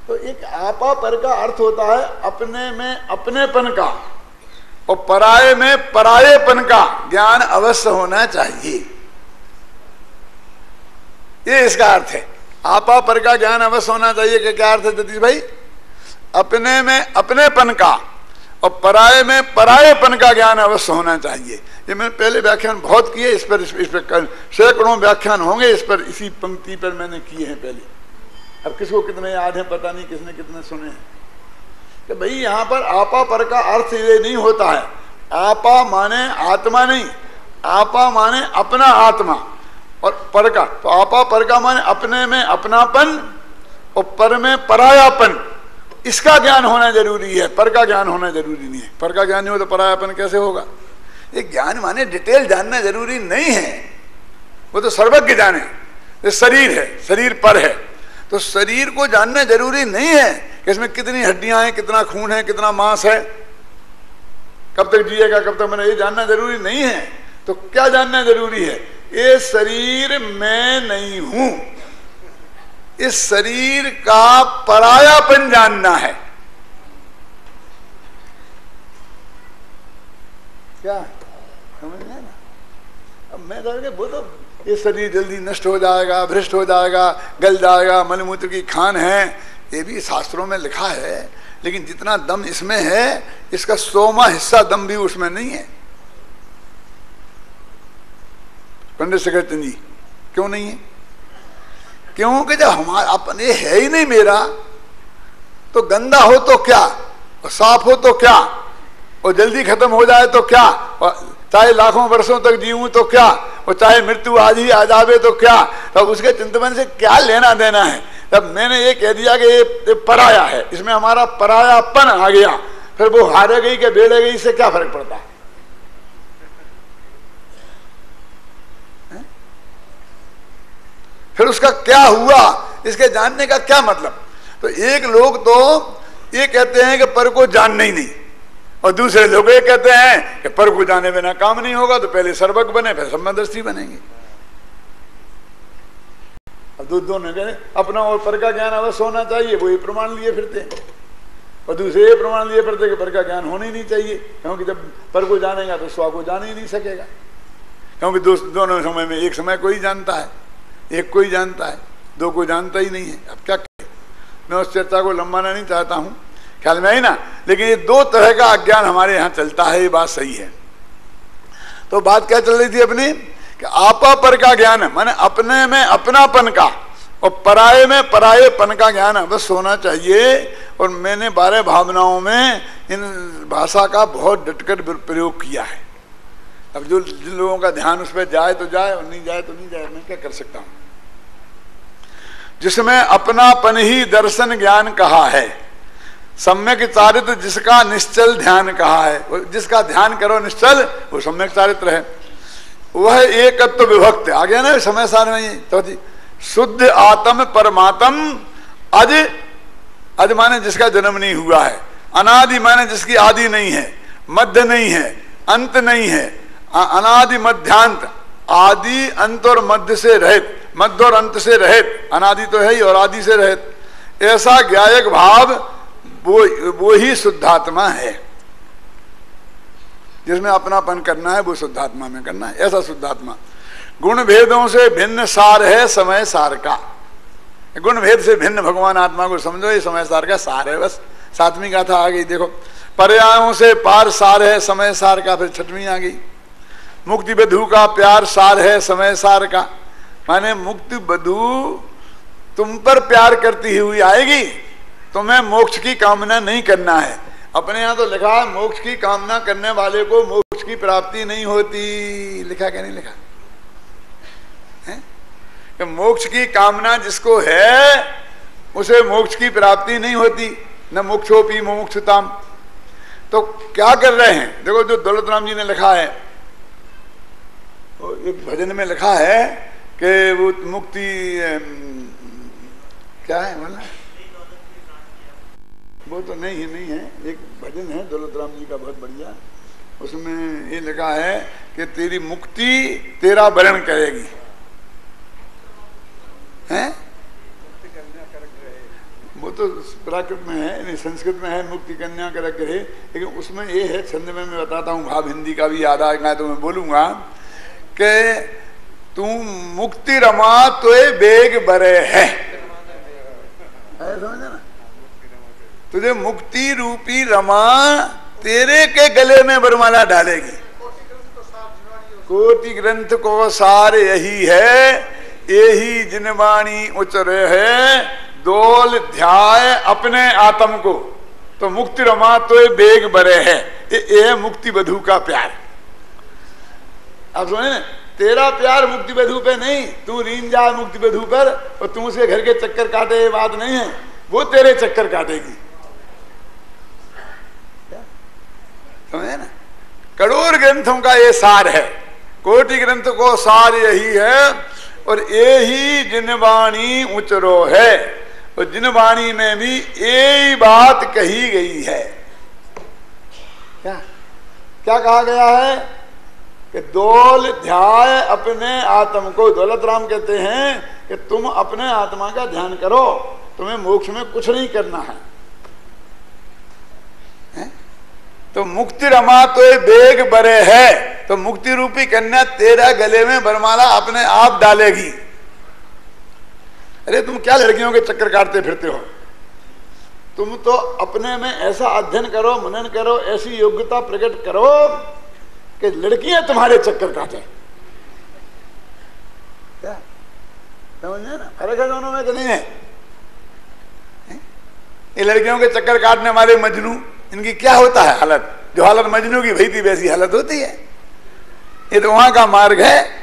तो एक आपा पर का अर्थ होता है अपने में अपनेपन का, और पराये में परायेपन का ज्ञान अवश्य होना चाहिए। ये इसका अर्थ है। आपा पर का ज्ञान अवश्य होना चाहिए कि क्या अर्थ है जतीश भाई? अपने में अपनेपन का और पराये में परायेपन का ज्ञान अवश्य होना चाहिए। ये मैंने पहले व्याख्यान बहुत किए इस पर सैकड़ों व्याख्यान होंगे इस पर, इसी पंक्ति पर मैंने किए हैं पहले। अब किसको कितने याद है पता नहीं, किसने कितने सुने हैं। कि भाई यहाँ पर आपा पर का अर्थ ये नहीं होता है। आपा माने आत्मा नहीं, आपा माने अपना आत्मा और पर का, तो आपा पर का माने अपने में अपनापन और पर में परायापन, इसका ज्ञान होना जरूरी है, पर का ज्ञान होना जरूरी नहीं है। पर का ज्ञान नहीं हो तो परायापन कैसे होगा? ये ज्ञान माने डिटेल जानना जरूरी नहीं है, वो तो सर्वज्ञ जाने। ये शरीर है, शरीर पर है, तो शरीर को जानना जरूरी नहीं है कि इसमें कितनी हड्डियां हैं, कितना खून है, कितना मांस है, कब तक जिएगा, कब तक मरेगा, ये जानना जरूरी नहीं है। तो क्या जानना जरूरी है? ये शरीर मैं नहीं हूं, इस शरीर का परायापन जानना है। क्या समझ में ना? अब मैं तो वो तो ये शरीर जल्दी नष्ट हो जाएगा, भ्रष्ट हो जाएगा, गल जाएगा, मलमूत्र की खान है, ये भी शास्त्रों में लिखा है, लेकिन जितना दम इसमें है इसका 100वां हिस्सा दम भी उसमें नहीं है। पंडित शेखर चंद जी, क्यों नहीं है? क्योंकि जब हमारा अपने है ही नहीं मेरा, तो गंदा हो तो क्या और साफ हो तो क्या, और जल्दी खत्म हो जाए तो क्या, और चाहे लाखों वर्षों तक जीऊं तो क्या, और चाहे मृत्यु आज ही आ जावे तो क्या, तब उसके चिंतन से क्या लेना देना है? तब मैंने ये कह दिया कि ये पराया है, इसमें हमारा परायापन आ गया, फिर वो हारे गई कि बेड़े गई, इससे क्या फर्क पड़ता है? फिर उसका क्या हुआ, इसके जानने का क्या मतलब? तो एक लोग तो ये कहते हैं कि पर को जानना ही नहीं, और दूसरे लोग ये कहते हैं कि पर को जाने बिना काम नहीं होगा, तो पहले सर्वज्ञ बने फिर सम्यदर्शी बनेंगे। अब दोनों कहे अपना और पर का ज्ञान अवश्य होना चाहिए, वो ये प्रमाण लिए फिरते हैं, और दूसरे ये प्रमाण लिए फिरते कि पर का ज्ञान होना ही नहीं चाहिए, क्योंकि जब पर को जानेगा तो स्व को जान ही नहीं सकेगा, क्योंकि दोनों समय में एक समय कोई जानता है, एक कोई जानता है, दो को जानता ही नहीं है। अब क्या करें? मैं उस चर्चा को लंबाना नहीं चाहता हूं, ख्याल में आई ना, लेकिन ये दो तरह का अज्ञान हमारे यहाँ चलता है, ये बात सही है। तो बात क्या चल रही थी अपनी कि आपा पर का ज्ञान है, माने अपने में अपनापन का और पराये में परायेपन का ज्ञान अवश्य होना चाहिए। और मैंने 12 भावनाओं में इन भाषा का बहुत डटकर प्रयोग किया है। अब जो जिन लोगों का ध्यान उस पर जाए तो जाए और नहीं जाए तो नहीं जाए, मैं क्या कर सकता हूं। जिसमें अपनापन ही दर्शन ज्ञान कहा है, सम्यक चारित्र जिसका निश्चल ध्यान कहा है, जिसका ध्यान करो निश्चल वो सम्यक चारित्र है। वह एकत्व विभक्त आ गया ना समय सार में। तो शुद्ध आत्म परमात्म अज, अज माने जिसका जन्म नहीं हुआ है, अनादि माने जिसकी आदि नहीं है, मध्य नहीं है, अंत नहीं है, अनादि मध्यांत, आदि अंत और मध्य से रहित, मध्य और अंत से रहित, अनादि तो है ही और आदि से रहित, ऐसा ज्ञायक भाव वो ही शुद्धात्मा है। जिसमें अपनापन करना है वो शुद्धात्मा में करना है, ऐसा शुद्धात्मा। गुण भेदों से भिन्न सार है समय सार का, गुण भेद से भिन्न भगवान आत्मा को समझो, ये समय सार का सार है। बस 7वीं गाथा आ गई, देखो पर्यायों से पार सार है समय सार का, फिर 6वीं आ गई। मुक्ति बधू का प्यार सार है समय सार का, माने मुक्ति बधू तुम पर प्यार करती हुई आएगी, तुम्हें मोक्ष की कामना नहीं करना है। अपने यहां तो लिखा है मोक्ष की कामना करने वाले को मोक्ष की प्राप्ति नहीं होती, लिखा क्या नहीं लिखा है? कि मोक्ष की कामना जिसको है उसे मोक्ष की प्राप्ति नहीं होती, न मोक्षोपि मुमुक्षुताम। तो क्या कर रहे हैं? देखो जो दौलत राम जी ने लिखा है, एक भजन में लिखा है कि वो मुक्ति क्या है बोला, वो तो नहीं है, एक भजन है दौलत राम जी का बहुत बढ़िया, उसमें ये लिखा है कि तेरी मुक्ति तेरा वरण करेगी, हैं? वो तो प्राकृत में है, संस्कृत में है मुक्ति कन्या कर रहे, लेकिन उसमें ये है, छंद में मैं बताता हूँ, भाव हिंदी का भी याद आएगा तो मैं बोलूंगा कि तू मुक्ति रमा तो बेग बरे है, समझे ना? तुझे मुक्ति रूपी रमा तेरे के गले में वरमाला डालेगी। कोटि ग्रंथ को सार यही है, यही जिनवाणी उचरे है, दोल ध्याय अपने आत्म को, तो मुक्ति रमा तो बेग बरे है। ये मुक्ति बधू का प्यार। अब सुने, तेरा प्यार मुक्ति बधू पे नहीं, तू रीन जा मुक्ति बधू पर और तू उसके घर के चक्कर काटे, ये बात नहीं है, वो तेरे चक्कर काटेगी। समझे ना? करोड़ ग्रंथों का ये सार है, कोटि ग्रंथ को सार यही है, और ये ही जिनवाणी उचरो है, और जिनवाणी में भी यही बात कही गई है। क्या क्या कहा गया है कि दौल ध्याय अपने आत्म को। दौलत राम कहते हैं कि तुम अपने आत्मा का ध्यान करो, तुम्हें मोक्ष में कुछ नहीं करना है। तो मुक्ति रमा तो बेग बरे है, तो मुक्ति रूपी कन्या तेरा गले में बरमाला अपने आप डालेगी। अरे तुम क्या लड़कियों के चक्कर काटते फिरते हो? तुम तो अपने में ऐसा अध्ययन करो, मनन करो, ऐसी योग्यता प्रकट करो कि लड़कियां तुम्हारे चक्कर काटे। क्या समझे ना? फर्क है दोनों में कि नहीं है? ये लड़कियों के चक्कर काटने वाले मजनू, इनकी क्या होता है हालत? जो हालत मजनू की भई थी वैसी हालत होती है। ये तो वहां का मार्ग है,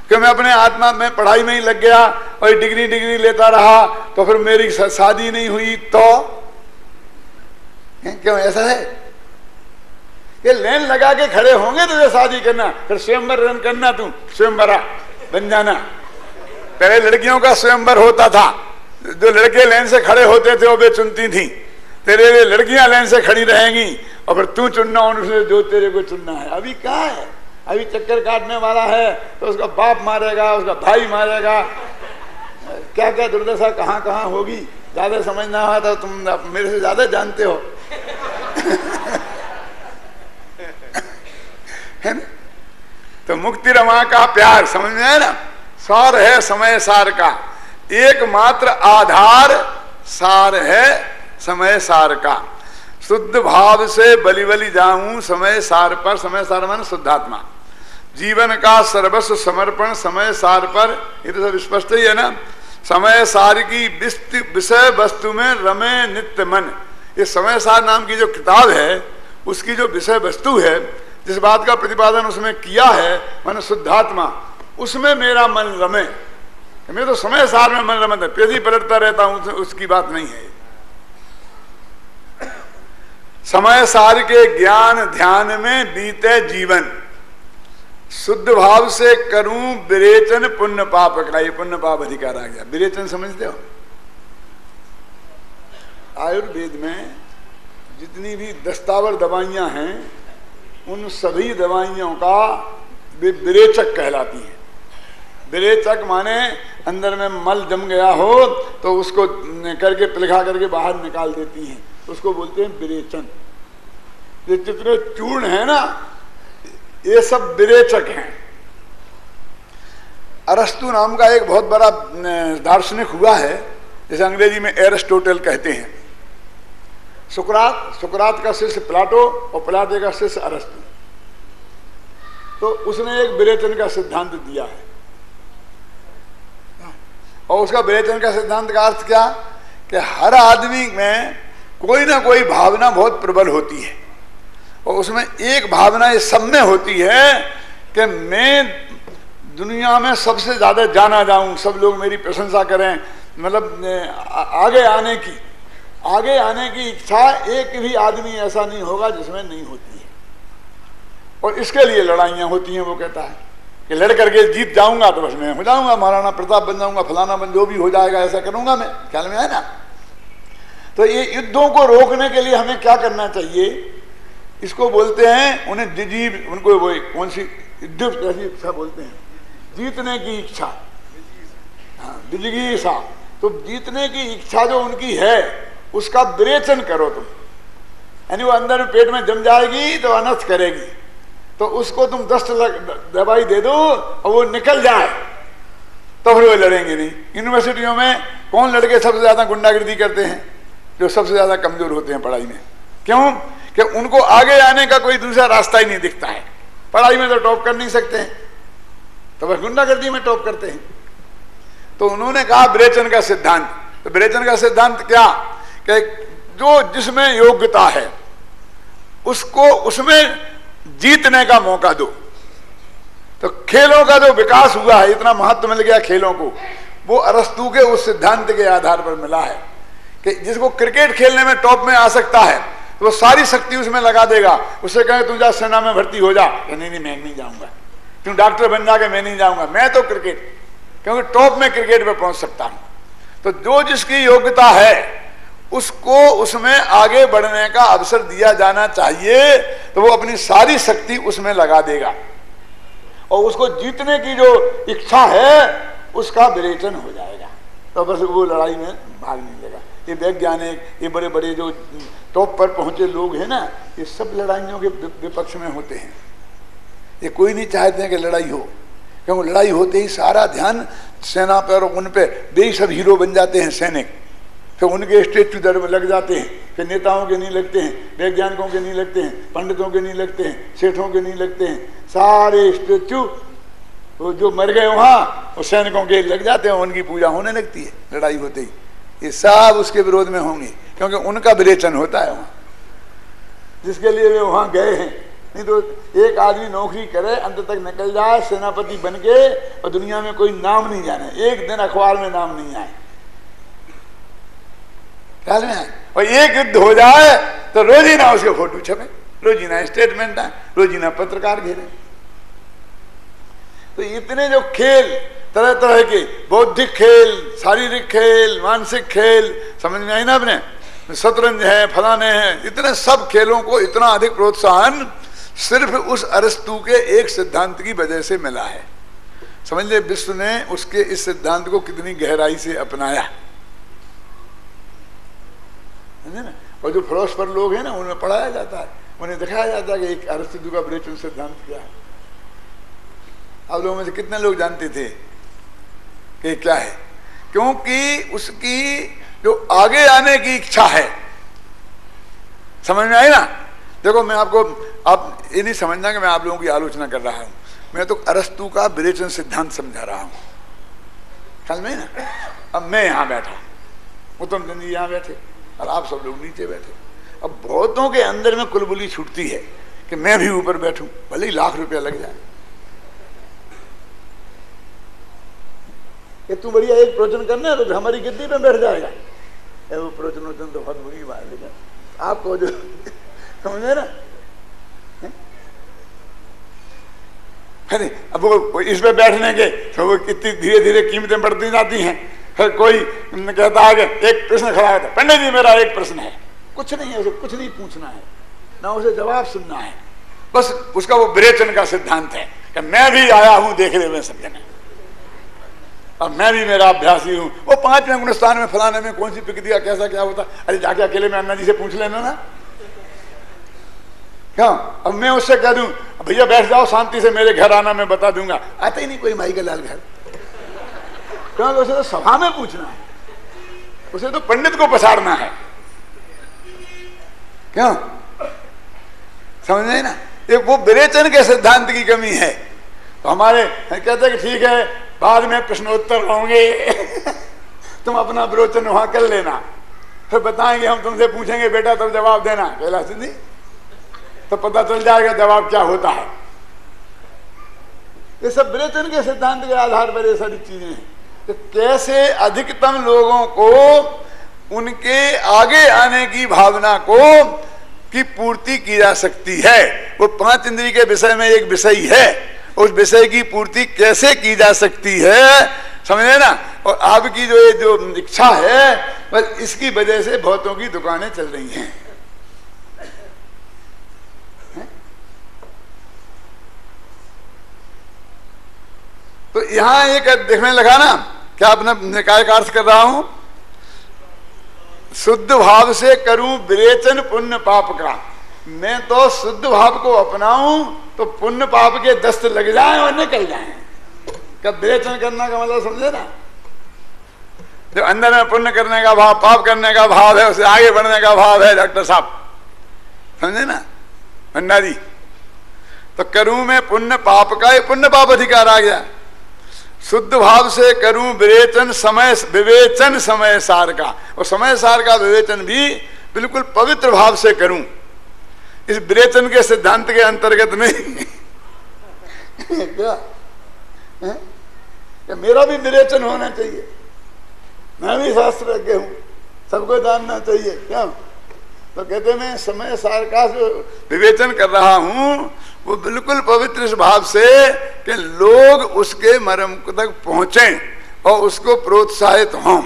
कि मैं अपने आत्मा में पढ़ाई में ही लग गया और डिग्री लेता रहा, तो फिर मेरी शादी नहीं हुई तो क्यों? ऐसा है कि लाइन लगा के खड़े होंगे तुझे शादी करना, फिर स्वयंवर रन करना, तू स्वयंवरा बन जाना। पहले लड़कियों का स्वयंवर होता था, जो लड़के लाइन से खड़े होते थे वो वे चुनती थी, तेरे लिए लड़कियां लाइन से खड़ी रहेंगी और फिर तू चुनना उनसे जो तेरे को चुनना है। अभी कहाँ है? अभी चक्कर काटने वाला है तो उसका बाप मारेगा, उसका भाई मारेगा, क्या क्या दुर्दशा कहाँ कहाँ होगी। ज्यादा समझना हुआ तो तुम मेरे से ज्यादा जानते हो। है ना? तो मुक्ति रमा का प्यार समझ में है ना? सार है समय सार का, एकमात्र आधार सार है समय सार का। शुद्ध भाव से बलि बलि जाऊं समय सार पर। समय सार माने शुद्धात्मा, जीवन का सर्वस्व समर्पण समय सार पर। ये तो सब स्पष्ट ही है ना? समय सार की विषय वस्तु में रमे नित्य मन। ये समय सार नाम की जो किताब है, उसकी जो विषय वस्तु है, जिस बात का प्रतिपादन उसमें किया है, माने शुद्धात्मा, उसमें मेरा मन रमे। मैं तो समय सार में मन रमत है, पेजी पलटता रहता हूं, उसकी बात नहीं है। समय सार के ज्ञान ध्यान में बीते जीवन, शुद्ध भाव से करूं विरेचन पुण्य पाप का। ये पुण्य पाप अधिकार आ गया। विरेचन समझते हो? आयुर्वेद में जितनी भी दस्तावर दवाइयां हैं, उन सभी दवाइयों का विरेचक कहलाती है। विरेचक माने अंदर में मल जम गया हो तो उसको करके पिलखा करके बाहर निकाल देती हैं, उसको बोलते हैं विरेचन। ये जितने चूर्ण है ना, ये सब विरेचक हैं। अरस्तु नाम का एक बहुत बड़ा दार्शनिक हुआ है, जिसे अंग्रेजी में एरिस्टोटल कहते हैं। सुकरात का शिष्य प्लाटो और प्लाटो का शिष्य अरस्तु। तो उसने एक विरेचन का सिद्धांत दिया है, और उसका विरेचन का सिद्धांत का अर्थ क्या कि हर आदमी में कोई ना कोई भावना बहुत प्रबल होती है, और उसमें एक भावना इस सब में होती है कि मैं दुनिया में सबसे ज्यादा जाना जाऊं, सब लोग मेरी प्रशंसा करें, मतलब आगे आने की इच्छा एक भी आदमी ऐसा नहीं होगा जिसमें नहीं होती है। और इसके लिए लड़ाइयां होती हैं। वो कहता है कि लड़ करके जीत जाऊंगा तो बस मैं हो जाऊंगा, महाराणा प्रताप बन जाऊंगा, फलाना बन, जो भी हो जाएगा ऐसा करूंगा मैं। ख्याल में है ना? तो ये युद्धों को रोकने के लिए हमें क्या करना चाहिए? इसको बोलते हैं, उन्हें जिजीव, उनको वो कौन सी इच्छा बोलते हैं? जीतने की इच्छा, हाँ, जिजीगिषा। तो जीतने की इच्छा जो उनकी है उसका विरेचन करो तुम, यानी वो अंदर में पेट में जम जाएगी तो अनर्थ करेगी, तो उसको तुम दस्त दवाई दे दो और वो निकल जाए तो फिर वो लड़ेंगे नहीं। यूनिवर्सिटियों में कौन लड़के सबसे ज्यादा गुंडागिर्दी करते हैं? जो सबसे ज्यादा कमजोर होते हैं पढ़ाई में। क्यों? कि उनको आगे आने का कोई दूसरा रास्ता ही नहीं दिखता है। पढ़ाई में तो टॉप कर नहीं सकते हैं, तो बस गुंडागर्दी में टॉप करते हैं। तो उन्होंने कहा विरेचन का सिद्धांत। तो विरेचन का सिद्धांत क्या कि जो जिसमें योग्यता है उसको उसमें जीतने का मौका दो। तो खेलों का जो विकास हुआ है, इतना महत्व मिल गया खेलों को, वो अरस्तु के उस सिद्धांत के आधार पर मिला है कि जिसको क्रिकेट खेलने में टॉप में आ सकता है तो वो सारी शक्ति उसमें लगा देगा। उससे कहें तू जा सेना में भर्ती हो जा, नहीं नहीं मैं नहीं जाऊंगा, तू डॉक्टर बन जाके मैं नहीं जाऊंगा, मैं तो क्रिकेट, क्योंकि टॉप में क्रिकेट में पहुंच सकता हूं। तो जो जिसकी योग्यता है उसको उसमें आगे बढ़ने का अवसर दिया जाना चाहिए, तो वो अपनी सारी शक्ति उसमें लगा देगा और उसको जीतने की जो इच्छा है उसका विरेचन हो जाएगा, तो बस वो लड़ाई में भाग नहीं लेगा। ये वैज्ञानिक, ये बड़े बड़े जो टॉप पर पहुंचे लोग हैं ना, ये सब लड़ाइयों के विपक्ष में होते हैं। ये कोई नहीं चाहते हैं कि लड़ाई हो, क्योंकि लड़ाई होते ही सारा ध्यान सेना पर, उन पे वे सब हीरो बन जाते हैं सैनिक, फिर उनके स्टेचू दर में लग जाते हैं, फिर नेताओं के नहीं लगते हैं, वैज्ञानिकों के नहीं लगते हैं, पंडितों के नहीं लगते हैं, सेठों के नहीं लगते हैं, सारे स्टेचू वो जो मर गए वहां वो सैनिकों के लग जाते हैं, उनकी पूजा होने लगती है लड़ाई होते ही। ये सब उसके विरोध में होंगे, क्योंकि उनका विरेचन होता है वहां, जिसके लिए वे वहां गए हैं। नहीं तो एक आदमी नौकरी करे, अंत तक निकल जाए सेनापति बन के, और दुनिया में कोई नाम नहीं जाने, एक दिन अखबार में नाम नहीं आए, ख्याल में आए, और एक युद्ध हो जाए तो रोजीना उसके फोटो छपे, रोजीना स्टेटमेंट आए, रोजीना पत्रकार घेरे। तो इतने जो खेल, तरह तरह के बौद्धिक खेल, शारीरिक खेल, मानसिक खेल, समझ में आई ना अपने, शतरंज है, फलाने हैं, इतने सब खेलों को इतना अधिक प्रोत्साहन सिर्फ उस अरस्तु के एक सिद्धांत की वजह से मिला है। समझ ले, विश्व ने उसके इस सिद्धांत को कितनी गहराई से अपनाया, है ना। और जो फिलोसफर लोग हैं ना, उन्हें पढ़ाया जाता है, उन्हें दिखाया जाता है कि एक अरस्तु का विरेचन सिद्धांत क्या है। आप लोगों में से कितने लोग जानते थे कि क्या है, क्योंकि उसकी जो आगे आने की इच्छा है, समझ में आई ना। देखो मैं आपको, आप ये नहीं समझना कि मैं आप लोगों की आलोचना कर रहा हूं, मैं तो अरस्तु का विरेचन सिद्धांत समझा रहा हूं, ख्याल में ना। अब मैं यहां बैठा, उत्तम चंद जी यहां बैठे और आप सब लोग नीचे बैठे। अब बहुतों के अंदर में कुलबुली छूटती है कि मैं भी ऊपर बैठूं, भले ही लाख रुपया लग जाए। कि तू बढ़िया एक प्रवचन करना है तो हमारी गिद्दी में बैठ जाएगा, वो प्रवचन तो बहुत बुरी बात है, आपको जो समझे ना। अरे अब वो इसमें बैठने के तो वो कितनी धीरे धीरे कीमतें बढ़ती जाती हैं। फिर कोई कहता है कि एक प्रश्न खड़ा है, पंडित जी मेरा एक प्रश्न है, कुछ नहीं है, उसे कुछ नहीं पूछना है, ना उसे जवाब सुनना है, बस उसका वो विरेचन का सिद्धांत है कि मैं भी आया हूं देखने में समझने, अब मैं भी मेरा अभ्यासी हूं। वो 5वें गुणस्थान में फलाने में कौन सी प्रकृति का कैसा क्या होता, अरे जाके अकेले में अन्ना जी से पूछ लेना ना, क्यों। अब मैं उससे कह दूं भैया बैठ जाओ शांति से, मेरे घर आना, मैं बता दूंगा, आता ही नहीं कोई माई का लाल घर, क्योंकि उसे तो सभा में पूछना है, उसे तो पंडित को पछाड़ना है, क्यों, समझे ना। ये वो विरेचन के सिद्धांत की कमी है। तो हमारे कहते हैं कि ठीक है बाद में प्रश्नोत्तर होंगे तुम अपना विरोचन वहां कर लेना, फिर बताएंगे हम तुमसे पूछेंगे बेटा तब जवाब देना, कहला सिंधी, तो पता चल जाएगा जवाब क्या होता है। ये सब विरेचन के सिद्धांत के आधार पर ये सारी चीजें हैं कि कैसे अधिकतम लोगों को उनके आगे आने की भावना को की पूर्ति की जा सकती है। वो 5 इंद्रिय के विषय में एक विषय है, उस विषय की पूर्ति कैसे की जा सकती है, समझे ना। और आपकी जो ये जो इच्छा है, बस इसकी वजह से बहुतों की दुकानें चल रही हैं। तो यहां एक देखने लगा ना, क्या अपना निकाय का अर्थ कर रहा हूं, शुद्ध भाव से करूं विरेचन पुण्य पाप का। मैं तो शुद्ध भाव को अपनाऊं तो पुण्य पाप के दस्त लग जाएं और निकल जाएं। कब विरेचन करना का मतलब समझे ना, जो अंदर में पुण्य करने का भाव, पाप करने का भाव है, उसे आगे बढ़ने का भाव है, डॉक्टर साहब समझे ना भंडारी। तो करूं मैं पुण्य पाप का, पुण्य पाप अधिकार आ गया। शुद्ध भाव से करूं विवेचन समय, विवेचन समय सार का, और समय सार का विवेचन भी बिल्कुल पवित्र भाव से करूं, इस विवेचन के सिद्धांत के अंतर्गत नहीं क्या है? कि मेरा भी विवेचन होना चाहिए, मैं भी शास्त्रज्ञ हूं, सबको जानना चाहिए क्या? तो कहते मैं समय सार का जो विवेचन कर रहा हूं वो बिल्कुल पवित्र इस भाव से कि लोग उसके मर्म तक पहुंचे और उसको प्रोत्साहित हों।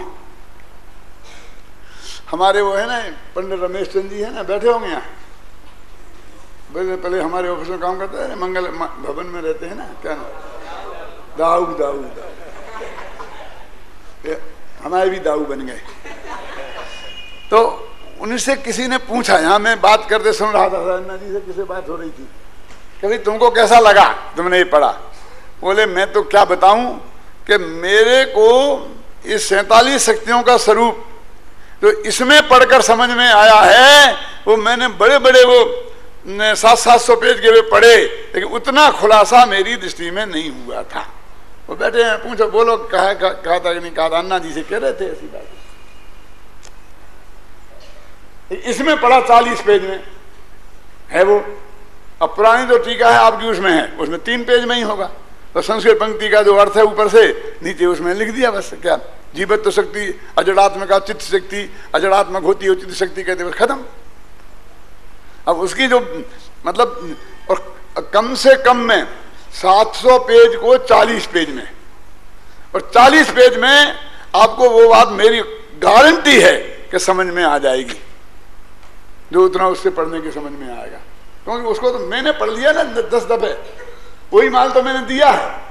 हमारे वो है ना पंडित रमेश चंद जी है ना, बैठे होंगे यहाँ, पहले हमारे ऑफिस में काम करते हैं, मंगल भवन में रहते हैं ना, क्या नाम, दाऊ दाऊ दाऊ, हमारे भी दाऊ बन गए। तो उनसे किसी ने पूछा, यहाँ मैं बात करते सुन रहा था, अन्ना जी से किसी बात हो रही थी, कभी तुमको कैसा लगा तुमने ये पढ़ा? बोले मैं तो क्या बताऊं कि मेरे को इस 47 शक्तियों का स्वरूप तो इसमें पढ़कर समझ में आया है, वो मैंने बड़े बड़े वो 700-700 पेज के वे पढ़े, लेकिन उतना खुलासा मेरी दृष्टि में नहीं हुआ था। वो बैठे हैं, पूछो, बोलो कहा था कि नहीं कहा था? अन्ना जी से कह रहे थे ऐसी बात। इसमें पढ़ा 40 पेज में है वो, अब पुरानी जो टीका है आपकी उसमें है, उसमें 3 पेज में ही होगा। तो संस्कृत पंक्ति का जो अर्थ है ऊपर से नीचे उसमें लिख दिया बस। क्या जीवत्व शक्ति अजड़ात्मका चित्त शक्ति, अजड़ात्मक होती है चित्त शक्ति, कहते बस खत्म। अब उसकी जो मतलब, और कम से कम में 700 पेज को 40 पेज में, और 40 पेज में आपको वो बात मेरी गारंटी है कि समझ में आ जाएगी, जो उतना उससे पढ़ने की समझ में आएगा। क्योंकि उसको तो मैंने पढ़ लिया ना 10 दफे, वही माल तो मैंने दिया है।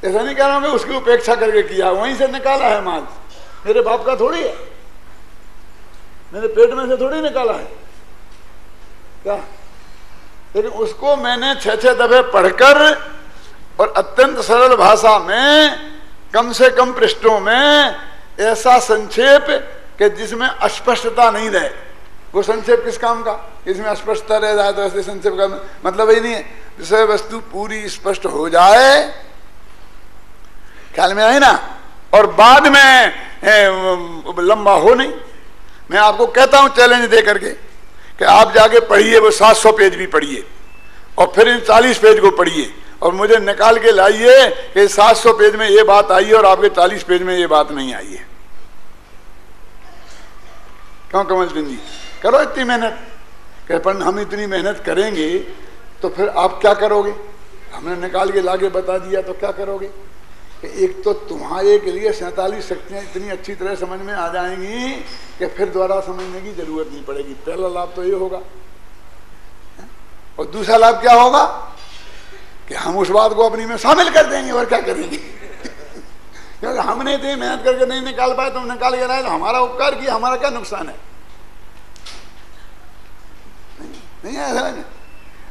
ऐसा नहीं कह रहा हूं कि उसकी उपेक्षा करके किया, वहीं से निकाला है माल, मेरे बाप का थोड़ी है, मेरे पेट में से थोड़ी निकाला है क्या। लेकिन उसको मैंने 6-6 दफे पढ़कर और अत्यंत सरल भाषा में कम से कम पृष्ठों में ऐसा संक्षेप कि जिसमें अस्पष्टता नहीं रहे। वो संक्षेप किस काम का, इसमें अस्पष्टता रह जाए तो ऐसे संक्षेप का मतलब ही नहीं है। विषय वस्तु पूरी स्पष्ट हो जाए, ख्याल में आए ना, और बाद में लंबा हो नहीं। मैं आपको कहता हूं चैलेंज दे करके कि आप जाके पढ़िए, वो 700 पेज भी पढ़िए और फिर इन 40 पेज को पढ़िए और मुझे निकाल के लाइए कि 700 पेज में ये बात आई है और आपके 40 पेज में ये बात नहीं आई है। क्यों कमल चंद जी, करो इतनी मेहनत। पर हम इतनी मेहनत करेंगे तो फिर आप क्या करोगे? हमने निकाल के लाके बता दिया तो क्या करोगे? कि एक तो तुम्हारे के लिए 47 शक्तियां इतनी अच्छी तरह समझ में आ जाएंगी कि फिर दोबारा समझने की जरूरत नहीं पड़ेगी। पहला लाभ तो ये होगा, और दूसरा लाभ क्या होगा कि हम उस बात को अपनी में शामिल कर देंगे। और क्या करेंगे? क्योंकि हमने इतनी मेहनत करके नहीं निकाल पाए, तुम निकाल के लाए तो हमारा उपकार किया, हमारा क्या नुकसान है? नहीं ऐसा नहीं।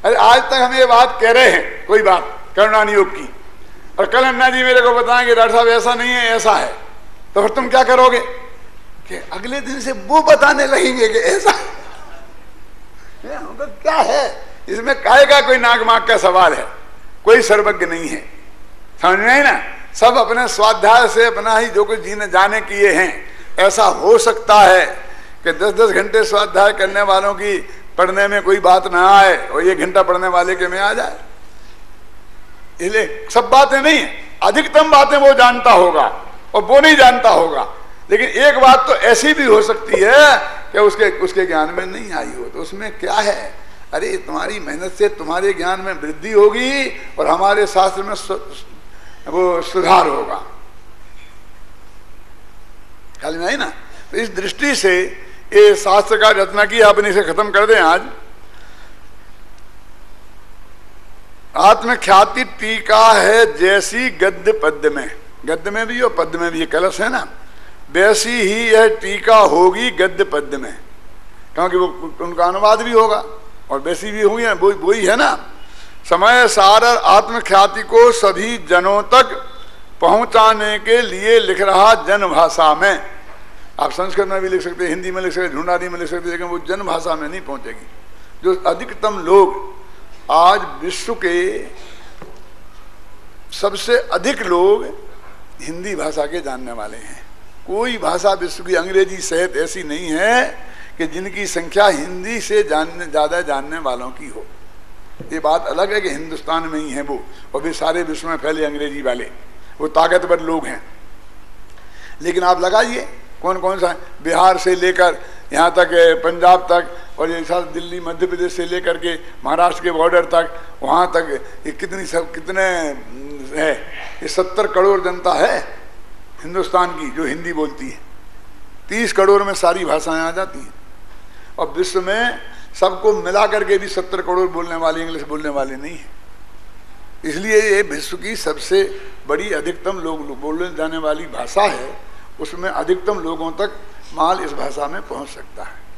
अरे आज तक हम ये बात कह रहे हैं, कोई बात करुणा नियोग की, और कल अन्ना जी मेरे को बताएंगे डॉक्टर साहब ऐसा नहीं है ऐसा है, तो फिर तुम क्या करोगे कि अगले दिन से वो बताने लगेंगे कि ऐसा तो क्या है। इसमें काहे का कोई नाक माक का सवाल है, कोई सर्वज्ञ नहीं है, समझ में आई ना। सब अपने स्वाध्याय से अपना ही जो कुछ जीने जाने किए हैं। ऐसा हो सकता है कि 10-10 घंटे स्वाध्याय करने वालों की पढ़ने में कोई बात ना आए और 1 घंटा पढ़ने वाले के में आ जाए। इसलिए सब बातें नहीं है, अधिकतम बातें वो जानता होगा और वो नहीं जानता होगा। लेकिन एक बात तो ऐसी भी हो सकती है कि उसके ज्ञान में नहीं आई हो, तो उसमें क्या है? अरे तुम्हारी मेहनत से तुम्हारे ज्ञान में वृद्धि होगी और हमारे शास्त्र में वो सुधार होगा। ख्याल में आई ना। तो इस दृष्टि से ये शास्त्र का रचना की अपने से खत्म कर दें आज। आत्मख्याति टीका है जैसी गद्य पद्य में, गद्य में भी और पद्य में भी, ये कलश है ना, वैसी ही यह टीका होगी गद्य पद्य में, क्योंकि वो उनका अनुवाद भी होगा और वैसी भी हुई है, वही है ना। समय सार आत्मख्याति को सभी जनों तक पहुंचाने के लिए लिख रहा जन भाषा में। आप संस्कृत में भी लिख सकते, हिंदी में लिख सकते, ढूंढारी में लिख सकते, लेकिन वो जन भाषा में नहीं पहुंचेगी। जो अधिकतम लोग आज विश्व के सबसे अधिक लोग हिंदी भाषा के जानने वाले हैं। कोई भाषा विश्व की अंग्रेजी सहित ऐसी नहीं है कि जिनकी संख्या हिंदी से ज्यादा जानने वालों की हो। ये बात अलग है कि हिंदुस्तान में ही हैं वो, और वे सारे विश्व में फैले अंग्रेजी वाले, वो ताकतवर लोग हैं। लेकिन आप लगाइए कौन कौन सा, बिहार से लेकर यहाँ तक पंजाब तक, और ये सब दिल्ली मध्य प्रदेश से लेकर के महाराष्ट्र के बॉर्डर तक, वहाँ तक ये कितने है, ये 70 करोड़ जनता है हिंदुस्तान की जो हिंदी बोलती है। 30 करोड़ में सारी भाषाएं आ जाती हैं, और विश्व में सबको मिला करके भी 70 करोड़ बोलने वाले, इंग्लिश बोलने वाले नहीं है। इसलिए ये विश्व की सबसे बड़ी अधिकतम लोग बोलने जाने वाली भाषा है, उसमें अधिकतम लोगों तक माल इस भाषा में पहुंच सकता है।